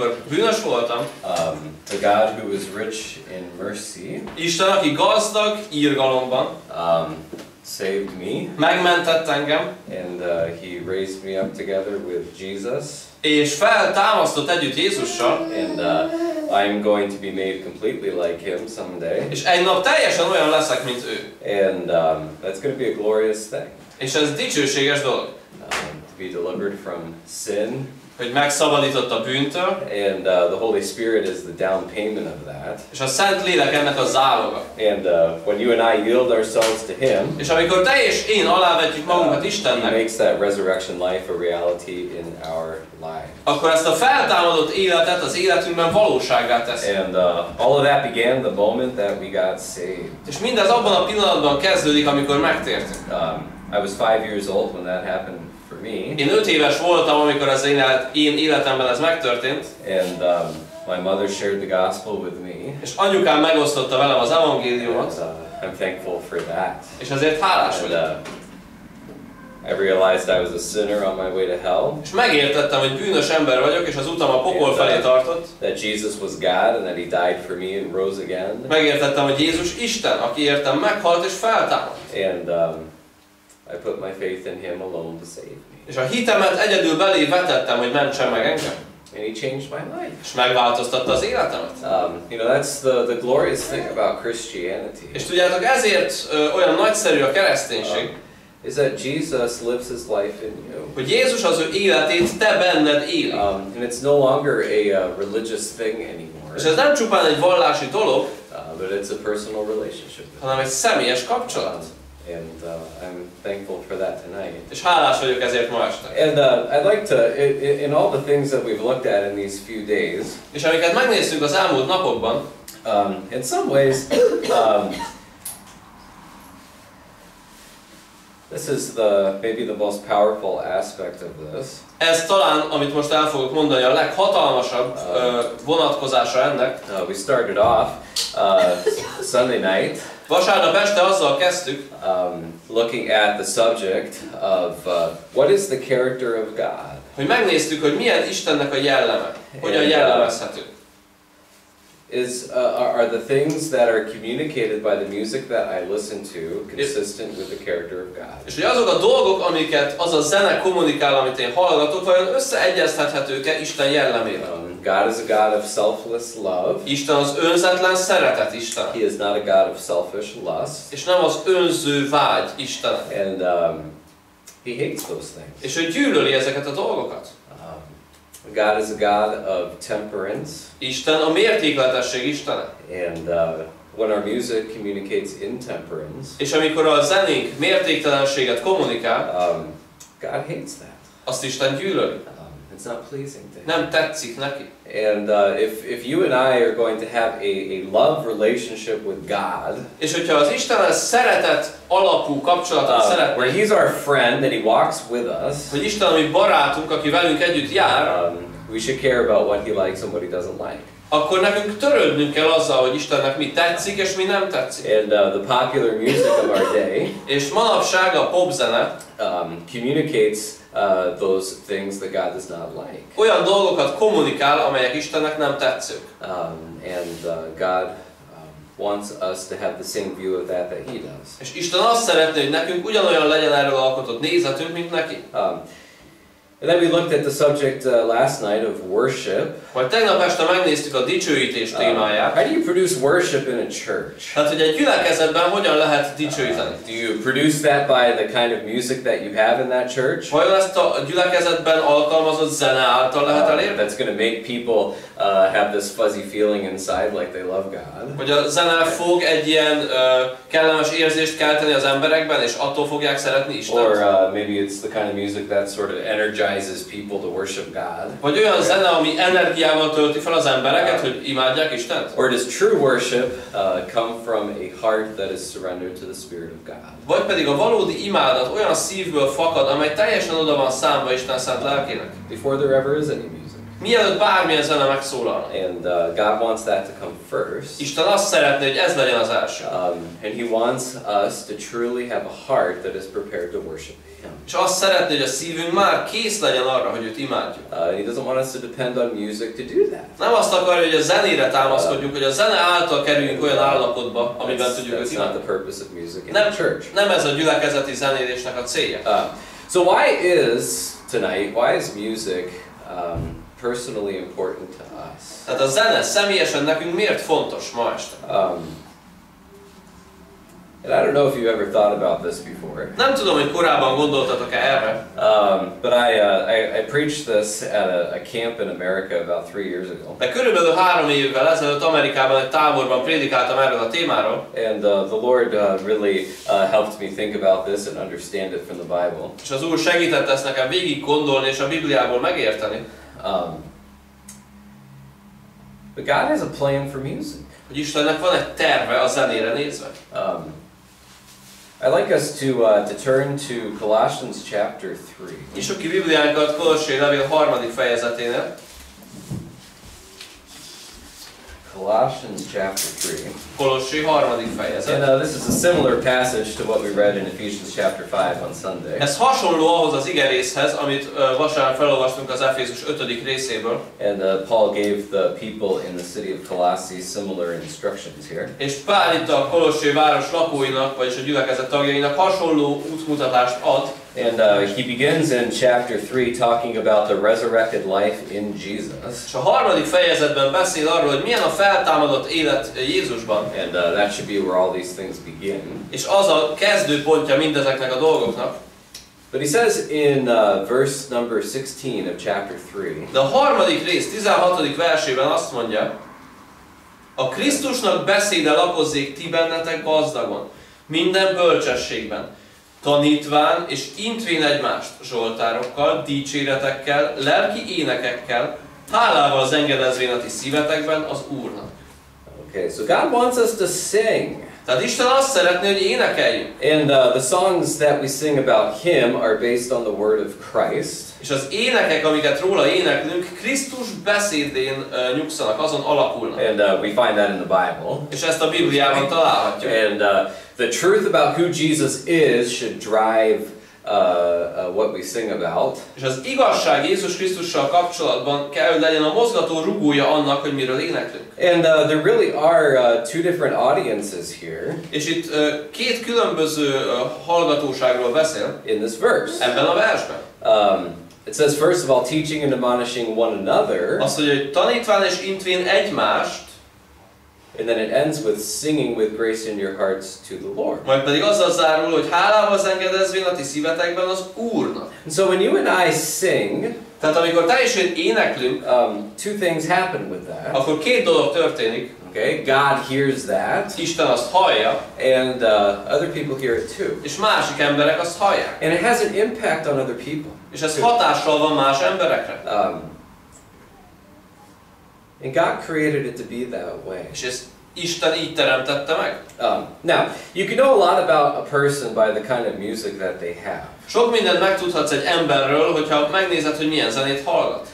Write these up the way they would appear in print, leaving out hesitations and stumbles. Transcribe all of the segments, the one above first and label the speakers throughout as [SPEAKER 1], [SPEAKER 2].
[SPEAKER 1] amikor bűnös voltam,
[SPEAKER 2] the God who is rich in mercy,
[SPEAKER 1] Isten, aki gazdag irgalomban,
[SPEAKER 2] saved me,
[SPEAKER 1] megmentett engem,
[SPEAKER 2] and He raised me up together with Jesus,
[SPEAKER 1] és feltámasztott együtt Jézussal,
[SPEAKER 2] and I'm going to be made completely like Him someday,
[SPEAKER 1] és egy nap teljesen olyan leszek, mint ő.
[SPEAKER 2] and that's going to be a glorious thing,
[SPEAKER 1] És ez dicsőséges dolog,
[SPEAKER 2] to be delivered from sin.
[SPEAKER 1] hogy megszabadított a bűntől,
[SPEAKER 2] And the Holy Spirit is the down payment of that.
[SPEAKER 1] és a Szent Lélek ennek a záloga.
[SPEAKER 2] And when you and I yield ourselves to Him,
[SPEAKER 1] És amikor te és én alávetjük magunkat
[SPEAKER 2] He
[SPEAKER 1] Istennek,
[SPEAKER 2] makes that resurrection life a reality in our lives.
[SPEAKER 1] akkor ezt a feltámadott életet az életünkben valósággá teszi.
[SPEAKER 2] And all of that began the moment that we got saved.
[SPEAKER 1] És mindez abban a pillanatban kezdődik, amikor megtértünk.
[SPEAKER 2] I was 5 years old when that happened for me.
[SPEAKER 1] Én 5 éves voltam, amikor ez én életemben ez megtörtént.
[SPEAKER 2] And my mother shared the gospel with me.
[SPEAKER 1] És anyukám megosztotta velem az evangéliumot.
[SPEAKER 2] I'm thankful for that.
[SPEAKER 1] És azért hálás vagyok.
[SPEAKER 2] I realized I was a sinner on my way to hell.
[SPEAKER 1] És megértettem, hogy bűnös ember vagyok, és az utam a pokol felé tartott.
[SPEAKER 2] That Jesus was God and that He died for me and rose again.
[SPEAKER 1] Megértettem, hogy Jézus Isten, aki értem meghalt és feltámadt.
[SPEAKER 2] And I put my faith in Him alone to save me.
[SPEAKER 1] És a hitemet egyedül belé vetettem, hogy mentsen meg engem.
[SPEAKER 2] And He changed my life.
[SPEAKER 1] És megváltoztatta az életemet.
[SPEAKER 2] You know, that's the glorious thing about Christianity.
[SPEAKER 1] És tudjátok, ezért olyan nagyszerű a kereszténység,
[SPEAKER 2] is that Jesus lives His life in you.
[SPEAKER 1] hogy Jézus az ő életét te benned éli.
[SPEAKER 2] And it's no longer a religious thing anymore.
[SPEAKER 1] És ez nem csupán egy vallási dolog,
[SPEAKER 2] but it's a personal relationship.
[SPEAKER 1] hanem egy személyes kapcsolat.
[SPEAKER 2] And I'm thankful for that tonight.
[SPEAKER 1] És hálás vagyok ezért ma este.
[SPEAKER 2] And I'd like to, in all the things that we've looked at in these few days,
[SPEAKER 1] és amiket megnéztünk az elmúlt napokban,
[SPEAKER 2] in some ways, this is maybe the most powerful aspect of this.
[SPEAKER 1] Ez talán, amit most el fogok mondani, a leghatalmasabb vonatkozása ennek.
[SPEAKER 2] We started off Sunday night.
[SPEAKER 1] Vasárnap este azzal kezdtük,
[SPEAKER 2] looking at the subject of what is the character of God.
[SPEAKER 1] Hogy megnéztük, hogy milyen Istennek a jelleme, hogyan jellemezhető.
[SPEAKER 2] Are the things that are communicated by the music that I listen to consistent with the character of God?
[SPEAKER 1] És hogy azok a dolgok, amiket az a zene kommunikál, amit én hallgatok, vajon összeegyeztethetők-e Isten jellemével?
[SPEAKER 2] God is a God of selfless love.
[SPEAKER 1] Isten az önzetlen szeretet Isten.
[SPEAKER 2] He is not a God of selfish lust.
[SPEAKER 1] És nem az önző vágy Isten.
[SPEAKER 2] And He hates those things.
[SPEAKER 1] És ő gyűlöli ezeket a dolgokat.
[SPEAKER 2] God is a God of temperance.
[SPEAKER 1] Isten a mértékletesség Istene.
[SPEAKER 2] And when our music communicates intemperance,
[SPEAKER 1] és amikor a zenénk mértéktelenséget kommunikál,
[SPEAKER 2] God hates that.
[SPEAKER 1] Azt Isten gyűlöli.
[SPEAKER 2] It's not pleasing to Him.
[SPEAKER 1] Nem tetszik neki.
[SPEAKER 2] And if you and I are going to have a love relationship with God,
[SPEAKER 1] és hogyha az Istennel szeretet alapú kapcsolatot szeretnénk,
[SPEAKER 2] where He's our friend and He walks with us,
[SPEAKER 1] hogy Isten a mi barátunk, aki velünk együtt jár,
[SPEAKER 2] we should care about what He likes and what He doesn't like.
[SPEAKER 1] Akkor nekünk törődnünk kell azzal, hogy Istennek mi tetszik és mi nem tetszik.
[SPEAKER 2] And the popular music of our day,
[SPEAKER 1] és manapság a popzene
[SPEAKER 2] communicates those things that God does not like.
[SPEAKER 1] Olyan dolgokat kommunikál, amelyek Istennek nem tetszők.
[SPEAKER 2] God wants us to have the same view of that He does.
[SPEAKER 1] És Isten azt szeretné, hogy nekünk ugyanolyan legyen erről alkotott nézetünk, mint neki.
[SPEAKER 2] And then we looked at the subject last night of worship.
[SPEAKER 1] Majd tegnap este megnéztük a dicsőítés témáját.
[SPEAKER 2] How do you produce worship in a church?
[SPEAKER 1] Hát, hogy egy gyülekezetben hogyan lehet dicsőíteni?
[SPEAKER 2] Do you produce that by the kind of music that you have in that church?
[SPEAKER 1] Vajon ezt a gyülekezetben alkalmazott zene által lehet elérni?
[SPEAKER 2] That's going to make people have this fuzzy feeling inside like they love God.
[SPEAKER 1] Hogy a zene fog egy ilyen kellemes érzést kelteni az emberekben, és attól fogják szeretni Istent?
[SPEAKER 2] Or maybe it's the kind of music that sort of energizes people to worship God.
[SPEAKER 1] Vagy olyan zene, ami energiával tölti fel az embereket, hogy imádják Istent?
[SPEAKER 2] Or does true worship come from a heart that is surrendered to the Spirit of God?
[SPEAKER 1] Vagy pedig a valódi imádat olyan szívből fakad, amely teljesen oda van számva Isten szent lelkének?
[SPEAKER 2] Before there ever is any music.
[SPEAKER 1] Mielőtt bármilyen zene megszólalna.
[SPEAKER 2] And God wants that to come first.
[SPEAKER 1] Isten azt szeretné, hogy ez legyen az első.
[SPEAKER 2] And He wants us to truly have a heart that is prepared to worship Him. Him.
[SPEAKER 1] És azt szeretné, hogy a szívünk már kész legyen arra, hogy őt imádjuk.
[SPEAKER 2] He doesn't want us to depend on music to do that.
[SPEAKER 1] Nem azt akarja, hogy a zenére támaszkodjunk, hogy a zene által kerüljünk olyan állapotba, amiben tudjuk őt
[SPEAKER 2] That's not
[SPEAKER 1] imádni.
[SPEAKER 2] the purpose of music in the church.
[SPEAKER 1] Nem ez a gyülekezeti zenélésnek a célja.
[SPEAKER 2] So why is music personally important to us?
[SPEAKER 1] Tehát a zene személyesen nekünk miért fontos ma este?
[SPEAKER 2] And I don't know if you've ever thought about this before.
[SPEAKER 1] Nem tudom, hogy korábban gondoltatok-e erre.
[SPEAKER 2] But I preached this at a camp in America about 3 years ago.
[SPEAKER 1] De körülbelül 3 évvel ezelőtt Amerikában egy táborban prédikáltam erről a témáról.
[SPEAKER 2] And the Lord really helped me think about this and understand it from the Bible.
[SPEAKER 1] És az Úr segített ezt nekem végig gondolni és a Bibliából megérteni.
[SPEAKER 2] But God has a plan for music.
[SPEAKER 1] Hogy Istennek van egy terve a zenére nézve.
[SPEAKER 2] I'd like us to turn to Colossians chapter 3.
[SPEAKER 1] Nyissuk ki Bibliánkat Kolossé levél 3. fejezeténél.
[SPEAKER 2] Colossians chapter 3.
[SPEAKER 1] Kolossé 3. fejezet.
[SPEAKER 2] And this is a similar passage to what we read in Ephesians chapter 5 on Sunday.
[SPEAKER 1] Ez hasonló ahhoz az igerészhez, amit vasárnap felolvastunk az Efézus 5. részéből.
[SPEAKER 2] And Paul gave the people in the city of Colossae similar instructions here.
[SPEAKER 1] És Pál itt a Kolossé város lakóinak, vagyis a gyülekezet tagjainak hasonló útmutatást ad.
[SPEAKER 2] And he begins in chapter 3 talking about the resurrected life in Jesus.
[SPEAKER 1] És a 3. fejezetben beszél arról, hogy milyen a feltámadott élet Jézusban.
[SPEAKER 2] And that should be where all these things begin.
[SPEAKER 1] És az a kezdőpontja mindezeknek a dolgoknak.
[SPEAKER 2] But he says in verse number 16 of chapter 3.
[SPEAKER 1] De a 3. rész 16. versében azt mondja: a Krisztusnak beszéde lakozzék ti bennetek gazdagon, minden bölcsességben, tanítván és intvén egymást zsoltárokkal, dicséretekkel, lelki énekekkel, hálával zengedezvén a ti szívetekben az Úrnak.
[SPEAKER 2] Okay, so God wants us to sing.
[SPEAKER 1] Tehát Isten azt szeretné, hogy énekeljünk.
[SPEAKER 2] And the songs that we sing about Him are based on the word of Christ.
[SPEAKER 1] És az énekek, amiket róla éneklünk, Krisztus beszédén nyugszanak, azon alapulnak.
[SPEAKER 2] And we find that in the Bible.
[SPEAKER 1] És ezt a Bibliában találhatjuk.
[SPEAKER 2] And the truth about who Jesus is should drive what we sing about.
[SPEAKER 1] És az igazság Jézus Krisztussal kapcsolatban kell, hogy legyen a mozgató rugója annak, hogy miről éneklünk.
[SPEAKER 2] And there really are two different audiences here.
[SPEAKER 1] És itt két különböző hallgatóságról beszél
[SPEAKER 2] in this verse.
[SPEAKER 1] Ebben a versben.
[SPEAKER 2] It says first of all teaching and admonishing one another.
[SPEAKER 1] Azt mondja, hogy tanítván és intvén egymást.
[SPEAKER 2] And then it ends with singing with grace in your hearts to the Lord.
[SPEAKER 1] Majd pedig azzal zárul, hogy hálával zengedezvén a ti szívetekben az Úrnak.
[SPEAKER 2] And so when you and I sing,
[SPEAKER 1] tehát amikor te és én éneklünk,
[SPEAKER 2] two things happen with that.
[SPEAKER 1] Akkor két dolog történik.
[SPEAKER 2] Okay, God hears that.
[SPEAKER 1] Isten azt hallja.
[SPEAKER 2] And other people hear it too.
[SPEAKER 1] És másik emberek azt hallják.
[SPEAKER 2] And it has an impact on other people.
[SPEAKER 1] És ez hatással van más emberekre.
[SPEAKER 2] And God created it to be that way.
[SPEAKER 1] És ezt Isten így teremtette meg.
[SPEAKER 2] Now, you can know a lot about a person by the kind of music that they have.
[SPEAKER 1] Sok mindent megtudhatsz egy emberről, hogyha megnézed, hogy milyen zenét hallgat.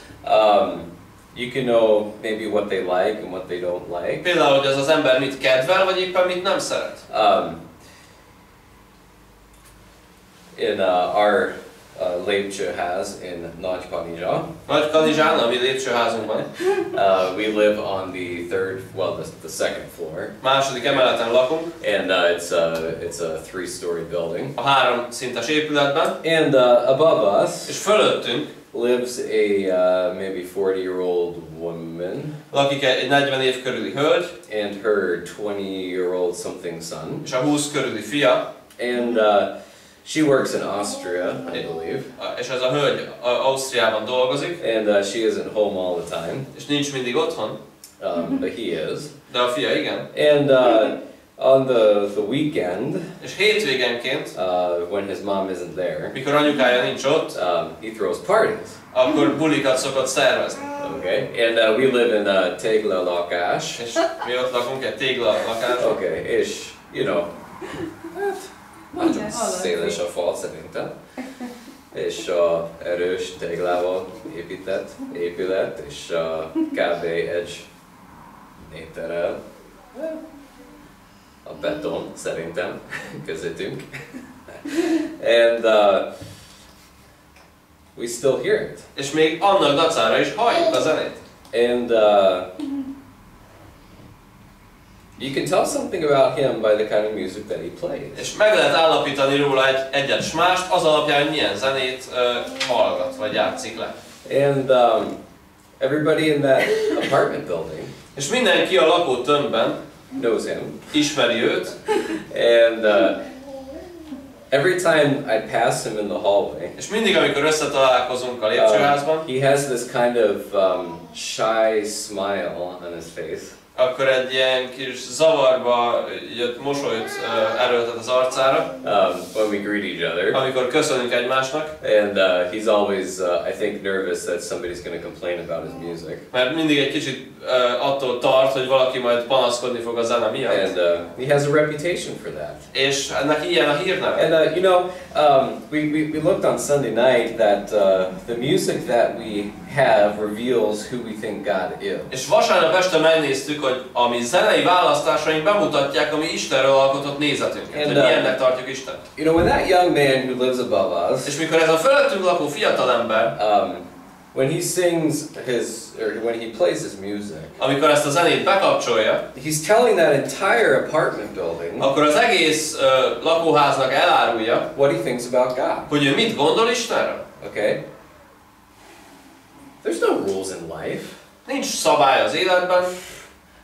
[SPEAKER 2] You can know maybe what they like and what they don't like.
[SPEAKER 1] Például, hogy ez az ember mit kedvel, vagy éppen mit nem szeret.
[SPEAKER 2] In our lépcsőház in
[SPEAKER 1] Nagykanizsán, ami lépcsőházunkban.
[SPEAKER 2] We live on the second floor.
[SPEAKER 1] Második emeleten lakunk.
[SPEAKER 2] And it's a 3-story building.
[SPEAKER 1] A 3 szintes épületben.
[SPEAKER 2] And above us.
[SPEAKER 1] És fölöttünk
[SPEAKER 2] lives a maybe 40-year-old woman.
[SPEAKER 1] Lakik egy 40 év körüli hölgy.
[SPEAKER 2] And her 20-year-old something son.
[SPEAKER 1] És a 20 körüli fia.
[SPEAKER 2] And she works in Austria, I believe.
[SPEAKER 1] És ez a hölgy Ausztriában dolgozik.
[SPEAKER 2] And she isn't home all the time.
[SPEAKER 1] És nincs mindig otthon.
[SPEAKER 2] But he is.
[SPEAKER 1] De a fia igen.
[SPEAKER 2] And on the weekend,
[SPEAKER 1] és hétvégenként,
[SPEAKER 2] when his mom isn't there,
[SPEAKER 1] mikor anyukája nincs ott,
[SPEAKER 2] he throws parties.
[SPEAKER 1] Akkor bulikat szokott szervezni.
[SPEAKER 2] Okay. And we live in a téglalakás.
[SPEAKER 1] És mi ott lakunk egy téglalakásban.
[SPEAKER 2] Okay. És you know. Nagyon széles a fal szerintem. És erős téglával épített épület, és kb. Egy méterrel a beton szerintem közöttünk. And we still hear it.
[SPEAKER 1] És még annak dacára is halljuk a zenét.
[SPEAKER 2] And you can tell something about him by the kind of music that he plays.
[SPEAKER 1] És meg lehet állapítani róla egyet s mást az alapján, hogy milyen zenét hallgat, vagy játszik le.
[SPEAKER 2] And everybody in that apartment building
[SPEAKER 1] És mindenki a lakótömbben
[SPEAKER 2] knows him.
[SPEAKER 1] Ismeri őt.
[SPEAKER 2] And every time I pass him in the hallway,
[SPEAKER 1] És mindig, amikor összetalálkozunk a lépcsőházban,
[SPEAKER 2] he has this kind of shy smile on his face.
[SPEAKER 1] Akkor egy ilyen kis zavarba jött mosolyt erőltet az arcára,
[SPEAKER 2] when we greet each other.
[SPEAKER 1] amikor köszönünk egymásnak.
[SPEAKER 2] And he's always, I think, nervous that somebody's going to complain about his music.
[SPEAKER 1] Mert mindig egy kicsit attól tart, hogy valaki majd panaszkodni fog a zene miatt.
[SPEAKER 2] And he has a reputation for that.
[SPEAKER 1] És ennek ilyen a hírneve.
[SPEAKER 2] And you know, we looked on Sunday night that the music that we have reveals who we think God is.
[SPEAKER 1] És vasárnap este megnéztük, hogy a mi zenei választásaink bemutatják a mi Istenről alkotott nézetünket, hogy milyennek tartjuk Istent.
[SPEAKER 2] You know, when that young man who lives above us,
[SPEAKER 1] és mikor ez a fölöttünk lakó fiatalember,
[SPEAKER 2] when he sings or when he plays his music,
[SPEAKER 1] amikor ezt a zenét bekapcsolja,
[SPEAKER 2] he's telling that entire apartment building,
[SPEAKER 1] akkor az egész lakóháznak elárulja,
[SPEAKER 2] what he thinks about God.
[SPEAKER 1] hogy ő mit gondol Istenről.
[SPEAKER 2] Okay? There's no rules in life.
[SPEAKER 1] Nincs szabály az életben.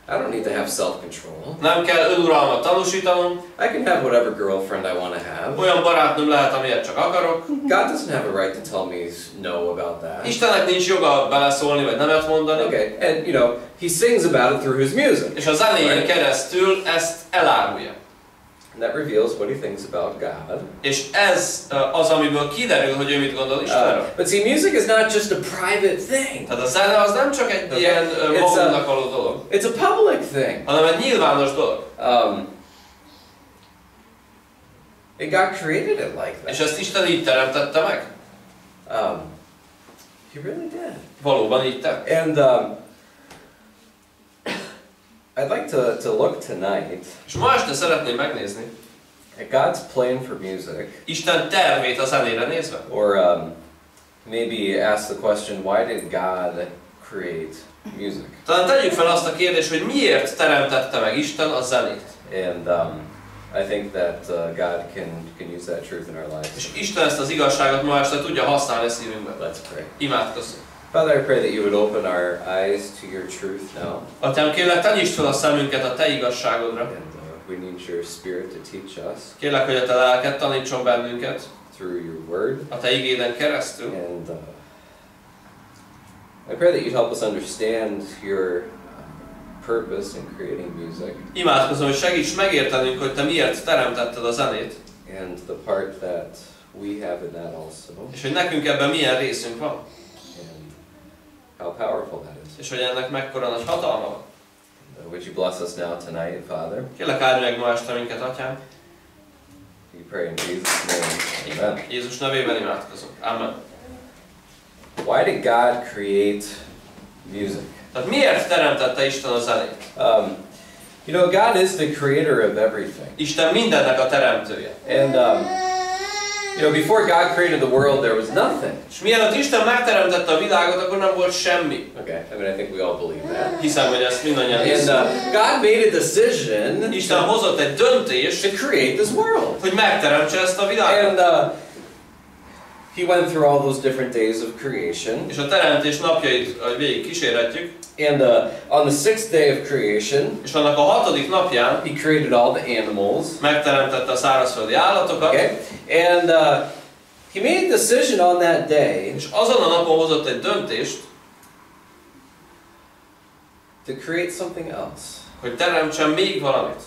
[SPEAKER 2] I don't need to have self-control.
[SPEAKER 1] Nem kell önuralmat tanúsítanom.
[SPEAKER 2] I can have whatever girlfriend I want to have.
[SPEAKER 1] Olyan barátnőm lehet, amilyet csak akarok.
[SPEAKER 2] God doesn't have a right to tell me no about that.
[SPEAKER 1] Istennek nincs joga beleszólni vagy nemet mondani.
[SPEAKER 2] Okay, and you know, he sings about it through his music.
[SPEAKER 1] És a zenén keresztül ezt elárulja.
[SPEAKER 2] And that reveals what he thinks about God.
[SPEAKER 1] És ez az, amiből kiderül, hogy ő mit gondol Istenről.
[SPEAKER 2] But see, music is not just a private thing.
[SPEAKER 1] Tehát a zene az nem csak egy ilyen magunknak való dolog.
[SPEAKER 2] It's a public thing.
[SPEAKER 1] Hanem egy nyilvános dolog.
[SPEAKER 2] And God created it like that.
[SPEAKER 1] És ezt Isten így teremtette meg.
[SPEAKER 2] He really did.
[SPEAKER 1] Valóban így tett.
[SPEAKER 2] And I'd like to look tonight.
[SPEAKER 1] És ma este szeretném megnézni
[SPEAKER 2] at God's plan for music.
[SPEAKER 1] Isten tervét a zenére nézve.
[SPEAKER 2] Or maybe ask the question, why did God create music?
[SPEAKER 1] Talán tegyük fel azt a kérdést, hogy miért teremtette meg Isten a zenét.
[SPEAKER 2] And I think that God can use that truth in our lives.
[SPEAKER 1] És Isten ezt az igazságot ma este tudja használni a szívünkben.
[SPEAKER 2] Let's pray.
[SPEAKER 1] Imádkozzunk.
[SPEAKER 2] Father, I pray that you would open our eyes to your truth now.
[SPEAKER 1] Atyám, kérlek, te nyisd fel a szemünket a te igazságodra.
[SPEAKER 2] And we need your Spirit to teach us.
[SPEAKER 1] Kérlek, hogy a te lelked tanítson bennünket.
[SPEAKER 2] Through your word.
[SPEAKER 1] A te igéden keresztül.
[SPEAKER 2] And I pray that you'd help us understand your purpose in creating music.
[SPEAKER 1] Imádkozom, hogy segíts megértenünk, hogy te miért teremtetted a zenét.
[SPEAKER 2] And the part that we have in that also.
[SPEAKER 1] És hogy nekünk ebben milyen részünk van.
[SPEAKER 2] And how powerful that is.
[SPEAKER 1] És hogy ennek mekkora nagy hatalma van.
[SPEAKER 2] Would you bless us now tonight, Father?
[SPEAKER 1] Kérlek, áld meg ma este minket, Atyám.
[SPEAKER 2] We pray in Jesus' name. Amen.
[SPEAKER 1] Jézus nevében imádkozunk. Amen.
[SPEAKER 2] Why did God create music?
[SPEAKER 1] Tehát miért teremtette Isten a zenét?
[SPEAKER 2] You know, God is the creator of everything.
[SPEAKER 1] Isten mindennek a teremtője.
[SPEAKER 2] And you know, before God created the world, there was nothing.
[SPEAKER 1] És mielőtt Isten megteremtette a világot, akkor nem volt semmi.
[SPEAKER 2] Okay, I mean, I think we all believe that.
[SPEAKER 1] Hiszem, hogy ezt mindannyian
[SPEAKER 2] And
[SPEAKER 1] hiszünk.
[SPEAKER 2] God made a decision
[SPEAKER 1] Isten hozott egy döntést,
[SPEAKER 2] to create this world.
[SPEAKER 1] hogy megteremtse ezt a világot.
[SPEAKER 2] And He went through all those different days of creation.
[SPEAKER 1] És a teremtés napjait végig kísérhetjük.
[SPEAKER 2] And on the sixth day of creation,
[SPEAKER 1] és annak a 6. napján
[SPEAKER 2] He created all the animals.
[SPEAKER 1] Megteremtette a szárazföldi állatokat.
[SPEAKER 2] Okay? And He made a decision on that day.
[SPEAKER 1] És azon a napon hozott egy döntést,
[SPEAKER 2] to create something else.
[SPEAKER 1] Hogy teremtsen még valamit.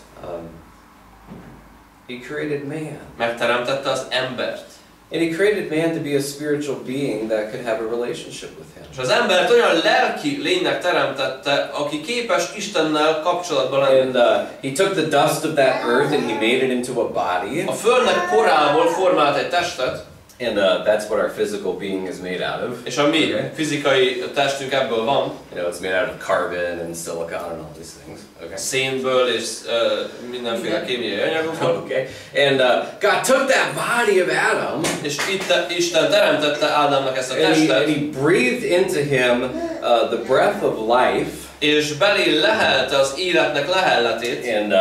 [SPEAKER 2] He created man.
[SPEAKER 1] Megteremtette az embert.
[SPEAKER 2] And He created man to be a spiritual being that could have a relationship with Him.
[SPEAKER 1] És az embert olyan lelki lénynek teremtette, aki képes Istennel kapcsolatban lenni.
[SPEAKER 2] And He took the dust of that earth and He made it into a body.
[SPEAKER 1] A földnek porából formált egy testet.
[SPEAKER 2] And that's what our physical being is made out of.
[SPEAKER 1] És a mi fizikai testünk ebből van.
[SPEAKER 2] You know, it's made out of carbon and silicon and all these things. Okay.
[SPEAKER 1] Szénből és mindenféle kémiai anyagokból.
[SPEAKER 2] Okay. And God took that body of Adam.
[SPEAKER 1] És Isten teremtette Ádámnak ezt a testet.
[SPEAKER 2] And he breathed into him the breath of life.
[SPEAKER 1] És belé lehelte az életnek lehelletét.
[SPEAKER 2] And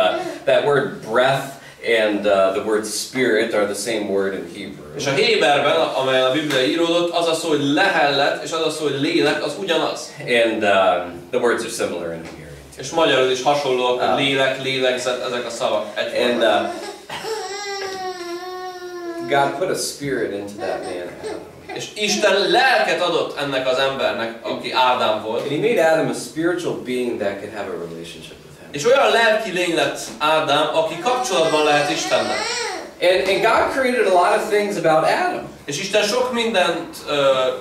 [SPEAKER 2] that word breath and the word spirit are the same word in Hebrew.
[SPEAKER 1] És a héberben, amelyen a Biblia íródott, az a szó, hogy lehellet, és az a szó, hogy lélek, az ugyanaz.
[SPEAKER 2] And the words are similar in Hungarian.
[SPEAKER 1] És magyarul is hasonlóak, hogy lélek, lélegzet, ezek a szavak egyformák.
[SPEAKER 2] And God put a spirit into that man, Adam.
[SPEAKER 1] És Isten lelket adott ennek az embernek, aki Ádám volt.
[SPEAKER 2] And he made Adam a spiritual being that could have a relationship with him.
[SPEAKER 1] És olyan lelki lény lett Ádám, aki kapcsolatban lehet Istennel.
[SPEAKER 2] And God created a lot of things about Adam.
[SPEAKER 1] És Isten sok mindent,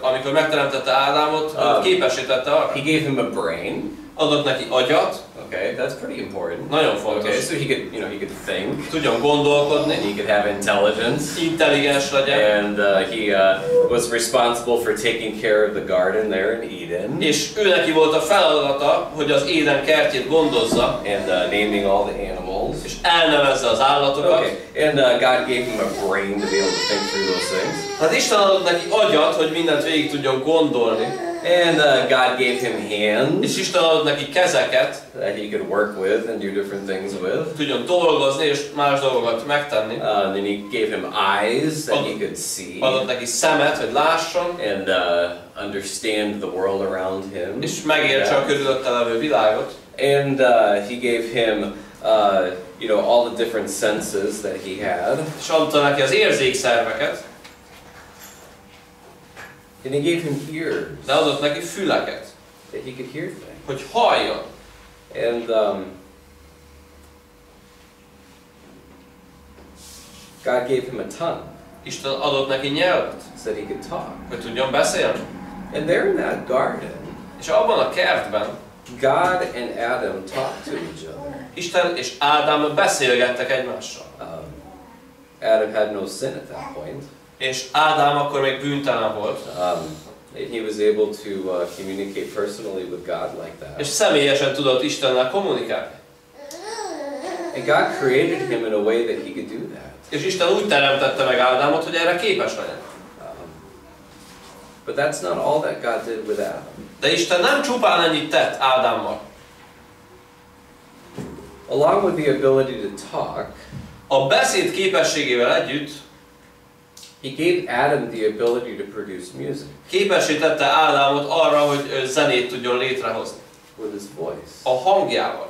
[SPEAKER 1] amikor megteremtette Ádámot, képessé tette arra.
[SPEAKER 2] He gave him a brain.
[SPEAKER 1] Adott neki agyat.
[SPEAKER 2] Okay, that's pretty important.
[SPEAKER 1] Nagyon fontos.
[SPEAKER 2] Okay, so he could, you know, he could think.
[SPEAKER 1] Tudjon gondolkodni.
[SPEAKER 2] And he could have intelligence.
[SPEAKER 1] Intelligens legyen.
[SPEAKER 2] And he was responsible for taking care of the garden there in Eden.
[SPEAKER 1] És ő neki volt a feladata, hogy az Éden kertjét gondozza.
[SPEAKER 2] And naming all the animals.
[SPEAKER 1] És elnevezze az állatokat.
[SPEAKER 2] Okay. And God gave him a brain to be able to think through those things.
[SPEAKER 1] Hát Isten adott neki agyat, hogy mindent végig tudjon gondolni.
[SPEAKER 2] And God gave him hands.
[SPEAKER 1] És Isten adott neki kezeket,
[SPEAKER 2] that he could work with and do different things with.
[SPEAKER 1] Tudjon dolgozni és más dolgokat megtenni.
[SPEAKER 2] Then he gave him eyes that he could see.
[SPEAKER 1] Adott neki szemet, hogy lásson.
[SPEAKER 2] And understand the world around him.
[SPEAKER 1] És megértse a körülötte levő világot.
[SPEAKER 2] And he gave him, you know, all the different senses that he had.
[SPEAKER 1] És adta neki az érzékszerveket.
[SPEAKER 2] And he gave him ears.
[SPEAKER 1] De adott neki füleket.
[SPEAKER 2] That he could hear things.
[SPEAKER 1] Hogy halljon.
[SPEAKER 2] And God gave him a tongue.
[SPEAKER 1] Isten adott neki nyelvet.
[SPEAKER 2] So that he could talk.
[SPEAKER 1] Hogy tudjon beszélni.
[SPEAKER 2] And there in that garden.
[SPEAKER 1] És abban a kertben.
[SPEAKER 2] God and Adam talked to each other.
[SPEAKER 1] Isten és Ádám beszélgettek egymással.
[SPEAKER 2] Adam had no sin at that point.
[SPEAKER 1] És Ádám akkor még bűntelen volt.
[SPEAKER 2] He was able to communicate personally with God like that.
[SPEAKER 1] És személyesen tudott Istennel kommunikálni.
[SPEAKER 2] And God created him in a way that he could do that.
[SPEAKER 1] És Isten úgy teremtette meg Ádámot, hogy erre képes legyen.
[SPEAKER 2] But that's not all that God did with Adam.
[SPEAKER 1] De Isten nem csupán ennyit tett Ádámmal.
[SPEAKER 2] Along with the ability to talk,
[SPEAKER 1] a beszéd képességével együtt
[SPEAKER 2] he gave Adam the ability to produce music.
[SPEAKER 1] Képessé tette Ádámot arra, hogy zenét tudjon létrehozni.
[SPEAKER 2] With his voice.
[SPEAKER 1] A hangjával.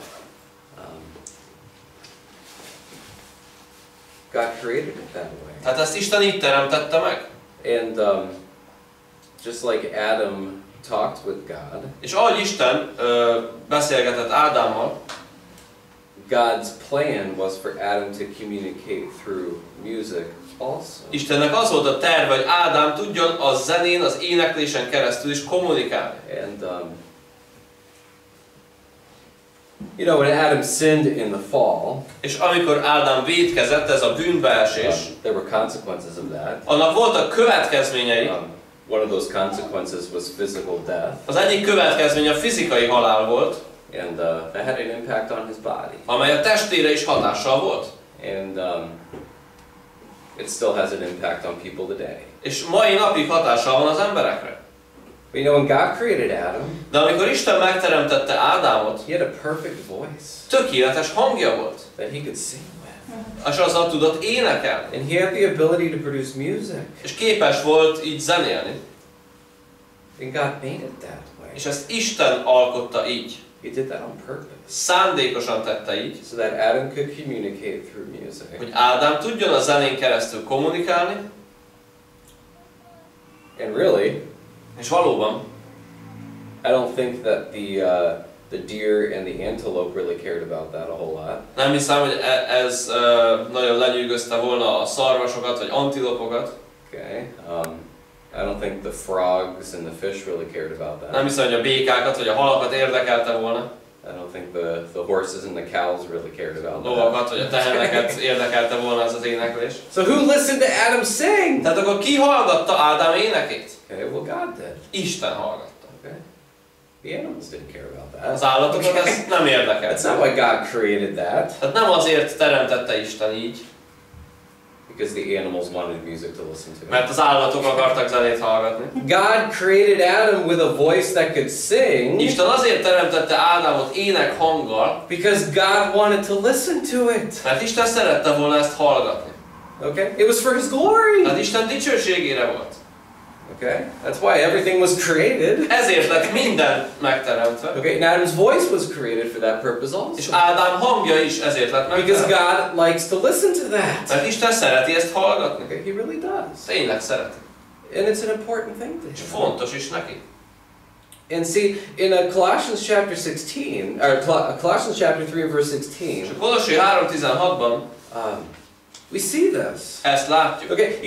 [SPEAKER 2] God created it that way.
[SPEAKER 1] Tehát ezt Isten így teremtette meg.
[SPEAKER 2] And just like Adam talked with God.
[SPEAKER 1] És ahogy Isten beszélgetett Ádámmal,
[SPEAKER 2] God's plan was for Adam to communicate through music also.
[SPEAKER 1] Istennek az volt a terve, hogy Ádám tudjon a zenén, az éneklésen keresztül is kommunikálni.
[SPEAKER 2] And you know, when Adam sinned in the fall,
[SPEAKER 1] és amikor Ádám vétkezett, ez a bűnbeesés,
[SPEAKER 2] there were consequences of that.
[SPEAKER 1] Annak voltak következményei.
[SPEAKER 2] One of those consequences was physical death.
[SPEAKER 1] Az egyik következménye a fizikai halál volt.
[SPEAKER 2] And that had an impact on his body.
[SPEAKER 1] Amely a testére is hatással volt.
[SPEAKER 2] And it still has an impact on people today.
[SPEAKER 1] És mai napig hatással van az emberekre.
[SPEAKER 2] But you know, when God created Adam,
[SPEAKER 1] de amikor Isten megteremtette Ádámot,
[SPEAKER 2] he had a perfect voice.
[SPEAKER 1] Tökéletes hangja volt.
[SPEAKER 2] That he could sing with.
[SPEAKER 1] És azzal tudott énekelni.
[SPEAKER 2] And he had the ability to produce music.
[SPEAKER 1] És képes volt így zenélni.
[SPEAKER 2] And God made it that way.
[SPEAKER 1] És ezt Isten alkotta így.
[SPEAKER 2] He did that on purpose.
[SPEAKER 1] Szándékosan tette így.
[SPEAKER 2] So that Adam could communicate through music.
[SPEAKER 1] Hogy Ádám tudjon a zenén keresztül kommunikálni.
[SPEAKER 2] And really,
[SPEAKER 1] és valóban,
[SPEAKER 2] I don't think that the deer and the antelope really cared about that a whole lot.
[SPEAKER 1] Nem hiszem, hogy ez nagyon lenyűgözte volna a szarvasokat vagy antilopokat.
[SPEAKER 2] Okay. I don't think the frogs and the fish really cared about that.
[SPEAKER 1] Nem hiszem, hogy a békákat vagy a halakat érdekelte volna.
[SPEAKER 2] I don't think the horses and the cows really cared about that.
[SPEAKER 1] Lovakat vagy a teheneket érdekelte volna ez az éneklés.
[SPEAKER 2] So who listened to Adam sing?
[SPEAKER 1] Tehát akkor ki hallgatta Ádám énekét?
[SPEAKER 2] Okay, well God did.
[SPEAKER 1] Isten hallgatta.
[SPEAKER 2] Okay. The animals didn't care about that.
[SPEAKER 1] Az állatokat ez nem érdekelte.
[SPEAKER 2] That's not why God created that.
[SPEAKER 1] Tehát nem azért teremtette Isten így,
[SPEAKER 2] because the animals wanted music to listen to.
[SPEAKER 1] mert az állatok akartak zenét hallgatni.
[SPEAKER 2] God created Adam with a voice that could sing.
[SPEAKER 1] Isten azért teremtette Ádámot ének hanggal,
[SPEAKER 2] because God wanted to listen to it.
[SPEAKER 1] mert Isten szerette volna ezt hallgatni.
[SPEAKER 2] Okay? It was for His glory.
[SPEAKER 1] Tehát Isten dicsőségére volt.
[SPEAKER 2] Okay? That's why everything was created.
[SPEAKER 1] Ezért lett minden megteremtve.
[SPEAKER 2] Okay, and Adam's voice was created for that purpose also.
[SPEAKER 1] És Ádám hangja is ezért lett
[SPEAKER 2] because
[SPEAKER 1] megteremtve.
[SPEAKER 2] God likes to listen to that.
[SPEAKER 1] Mert Isten szereti ezt hallgatni.
[SPEAKER 2] Okay, He really does.
[SPEAKER 1] Tényleg szereti.
[SPEAKER 2] And it's an important thing to
[SPEAKER 1] És
[SPEAKER 2] Him.
[SPEAKER 1] fontos is neki.
[SPEAKER 2] And see, in Colossians chapter 16, or Colossians chapter 3 verse 16,
[SPEAKER 1] És a Kolossé 3:16-ban
[SPEAKER 2] we see this.
[SPEAKER 1] ezt látjuk.
[SPEAKER 2] Okay,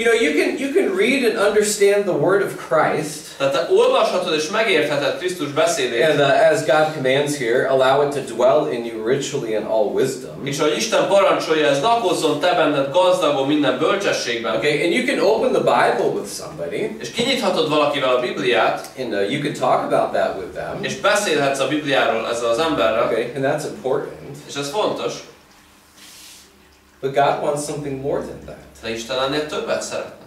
[SPEAKER 2] you can read and understand the word of Christ.
[SPEAKER 1] Tehát te olvashatod és megértheted Krisztus beszédét.
[SPEAKER 2] And as God commands here, allow it to dwell in you richly in all wisdom.
[SPEAKER 1] És ahogy Isten parancsolja, ez lakozzon te benned gazdagon minden bölcsességben.
[SPEAKER 2] Okay, and you can open the Bible with somebody.
[SPEAKER 1] És kinyithatod valakivel a Bibliát.
[SPEAKER 2] And you can talk about that with them.
[SPEAKER 1] És beszélhetsz a Bibliáról ezzel az emberrel.
[SPEAKER 2] Okay, and that's important.
[SPEAKER 1] És ez fontos.
[SPEAKER 2] But God wants something more than that.
[SPEAKER 1] De Isten ennél többet szeretne.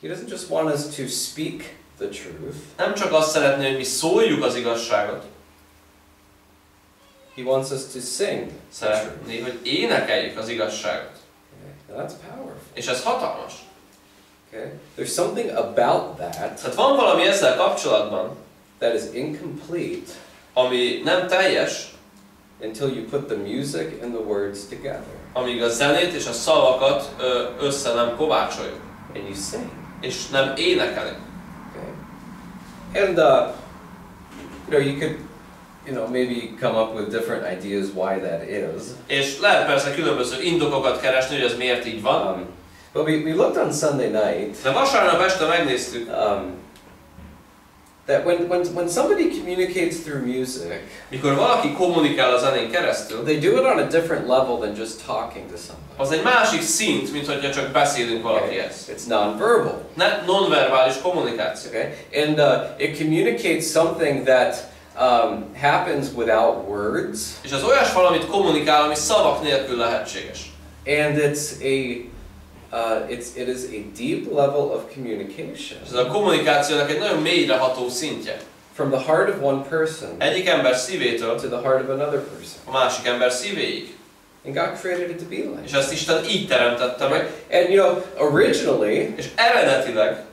[SPEAKER 2] He doesn't just want us to speak the truth.
[SPEAKER 1] Nem csak azt szeretné, hogy mi szóljuk az igazságot.
[SPEAKER 2] He wants us to sing.
[SPEAKER 1] Szeretné, hogy énekeljük az igazságot.
[SPEAKER 2] Okay, that's powerful.
[SPEAKER 1] És ez hatalmas.
[SPEAKER 2] Okay, there's something about that.
[SPEAKER 1] Tehát van valami ezzel kapcsolatban,
[SPEAKER 2] that is incomplete,
[SPEAKER 1] ami nem teljes,
[SPEAKER 2] until you put the music and the words together.
[SPEAKER 1] Amíg a zenét és a szavakat össze nem kovácsoljuk.
[SPEAKER 2] And you sing.
[SPEAKER 1] És nem énekelünk.
[SPEAKER 2] Okay. And you could, maybe come up with different ideas why that is.
[SPEAKER 1] És lehet persze különböző indokokat keresni, hogy ez miért így van.
[SPEAKER 2] But we looked on Sunday night.
[SPEAKER 1] De vasárnap este megnéztük.
[SPEAKER 2] That when somebody communicates through music,
[SPEAKER 1] mikor valaki kommunikál a zenén keresztül,
[SPEAKER 2] they do it on a different level than just talking to somebody.
[SPEAKER 1] Az egy másik szint, mint hogyha csak beszélünk valakihez.
[SPEAKER 2] It's non-verbal.
[SPEAKER 1] Non-verbális kommunikáció.
[SPEAKER 2] Okay? And it communicates something that happens without words.
[SPEAKER 1] És az olyas valamit kommunikál, ami szavak nélkül lehetséges.
[SPEAKER 2] And it is a deep level of communication.
[SPEAKER 1] Ez a kommunikációnak egy nagyon mélyre ható szintje.
[SPEAKER 2] From the heart of one person
[SPEAKER 1] egyik ember szívétől
[SPEAKER 2] to the heart of another person.
[SPEAKER 1] A másik ember szívéig.
[SPEAKER 2] And God created it to be like.
[SPEAKER 1] És ezt Isten így teremtette meg.
[SPEAKER 2] And originally,
[SPEAKER 1] és eredetileg,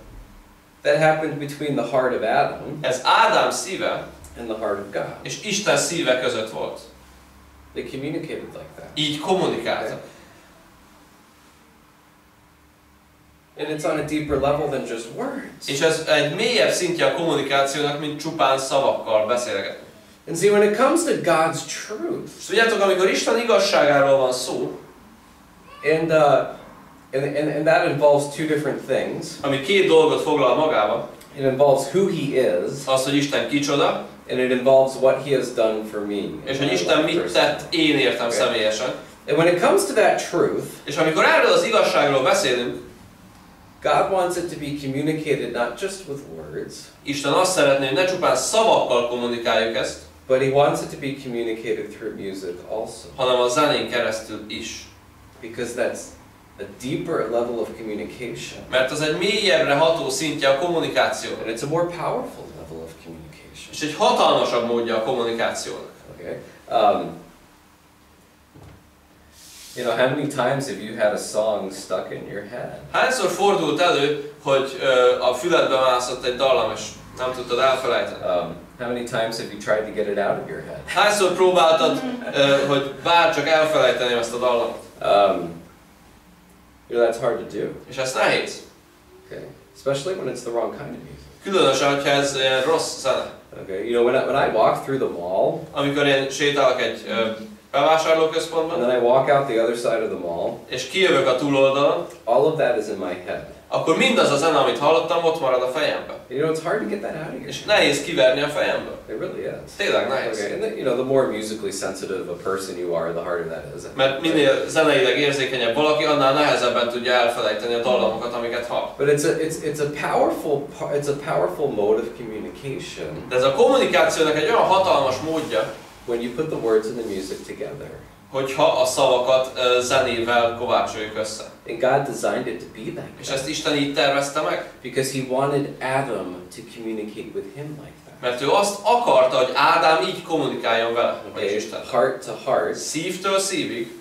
[SPEAKER 2] that happened between the heart of Adam.
[SPEAKER 1] Ez Ádám szíve
[SPEAKER 2] and the heart of God.
[SPEAKER 1] És Isten szíve között volt.
[SPEAKER 2] They communicated like that.
[SPEAKER 1] Így kommunikáltak.
[SPEAKER 2] Okay. And it's on a deeper level than just words.
[SPEAKER 1] És ez egy mélyebb szintje a kommunikációnak, mint csupán szavakkal beszélgetni.
[SPEAKER 2] And see, when it comes to God's truth,
[SPEAKER 1] és tudjátok, amikor Isten igazságáról van szó,
[SPEAKER 2] and that involves two different things.
[SPEAKER 1] Ami két dolgot foglal magába.
[SPEAKER 2] It involves who He is.
[SPEAKER 1] Az, hogy Isten kicsoda.
[SPEAKER 2] And it involves what He has done for me.
[SPEAKER 1] És hogy Isten mit tett én értem személyesen.
[SPEAKER 2] And when it comes to that truth,
[SPEAKER 1] és amikor erről az igazságról beszélünk,
[SPEAKER 2] God wants it to be communicated not just with words.
[SPEAKER 1] Isten azt szeretné, hogy ne csupán szavakkal kommunikáljuk ezt,
[SPEAKER 2] but He wants it to be communicated through music also.
[SPEAKER 1] hanem a zenén keresztül is.
[SPEAKER 2] Because that's a deeper level of communication.
[SPEAKER 1] Mert az egy mélyebbre ható szintje a kommunikációnak.
[SPEAKER 2] And it's a more powerful level of communication.
[SPEAKER 1] És egy hatalmasabb módja a kommunikációnak.
[SPEAKER 2] Okay. How many times have you had a song stuck in your head?
[SPEAKER 1] Hányszor fordult elő, hogy a füledbe mászott egy dallam, és nem tudtad elfelejteni?
[SPEAKER 2] How many times have you tried to get it out of your head?
[SPEAKER 1] Hányszor próbáltad, hogy bár csak elfelejteni azt a dallamot?
[SPEAKER 2] That's hard to do.
[SPEAKER 1] És ez nehéz.
[SPEAKER 2] Okay. Especially when it's the wrong kind of music.
[SPEAKER 1] Különösen, hogyha ez ilyen rossz zene.
[SPEAKER 2] Okay. When I walk through the mall,
[SPEAKER 1] amikor én sétálok egy bevásárlóközpontban,
[SPEAKER 2] and then I walk out the other side of the mall,
[SPEAKER 1] és kijövök a túloldalon,
[SPEAKER 2] all of that is in my head.
[SPEAKER 1] akkor mindaz a zene, amit hallottam, ott marad a fejemben.
[SPEAKER 2] You know, it's hard to get that out of your
[SPEAKER 1] És nehéz kiverni a fejemből.
[SPEAKER 2] It really is.
[SPEAKER 1] Tényleg nehéz.
[SPEAKER 2] Okay, and you know, the more musically sensitive a person you are, the harder that is.
[SPEAKER 1] Mert minél zeneileg érzékenyebb valaki, annál nehezebben tudja elfelejteni a dallamokat, amiket hall.
[SPEAKER 2] But it's a powerful mode of communication.
[SPEAKER 1] De ez a kommunikációnak egy olyan hatalmas módja,
[SPEAKER 2] when you put the words and the music together.
[SPEAKER 1] Hogyha a szavakat zenével kovácsoljuk össze.
[SPEAKER 2] And God designed it to be that way.
[SPEAKER 1] És ezt Isten így tervezte meg?
[SPEAKER 2] Because He wanted Adam to communicate with Him like that.
[SPEAKER 1] Mert ő azt akarta, hogy Ádám így kommunikáljon vele, vagyis Isten.
[SPEAKER 2] Heart to heart.
[SPEAKER 1] Szívtől szívig.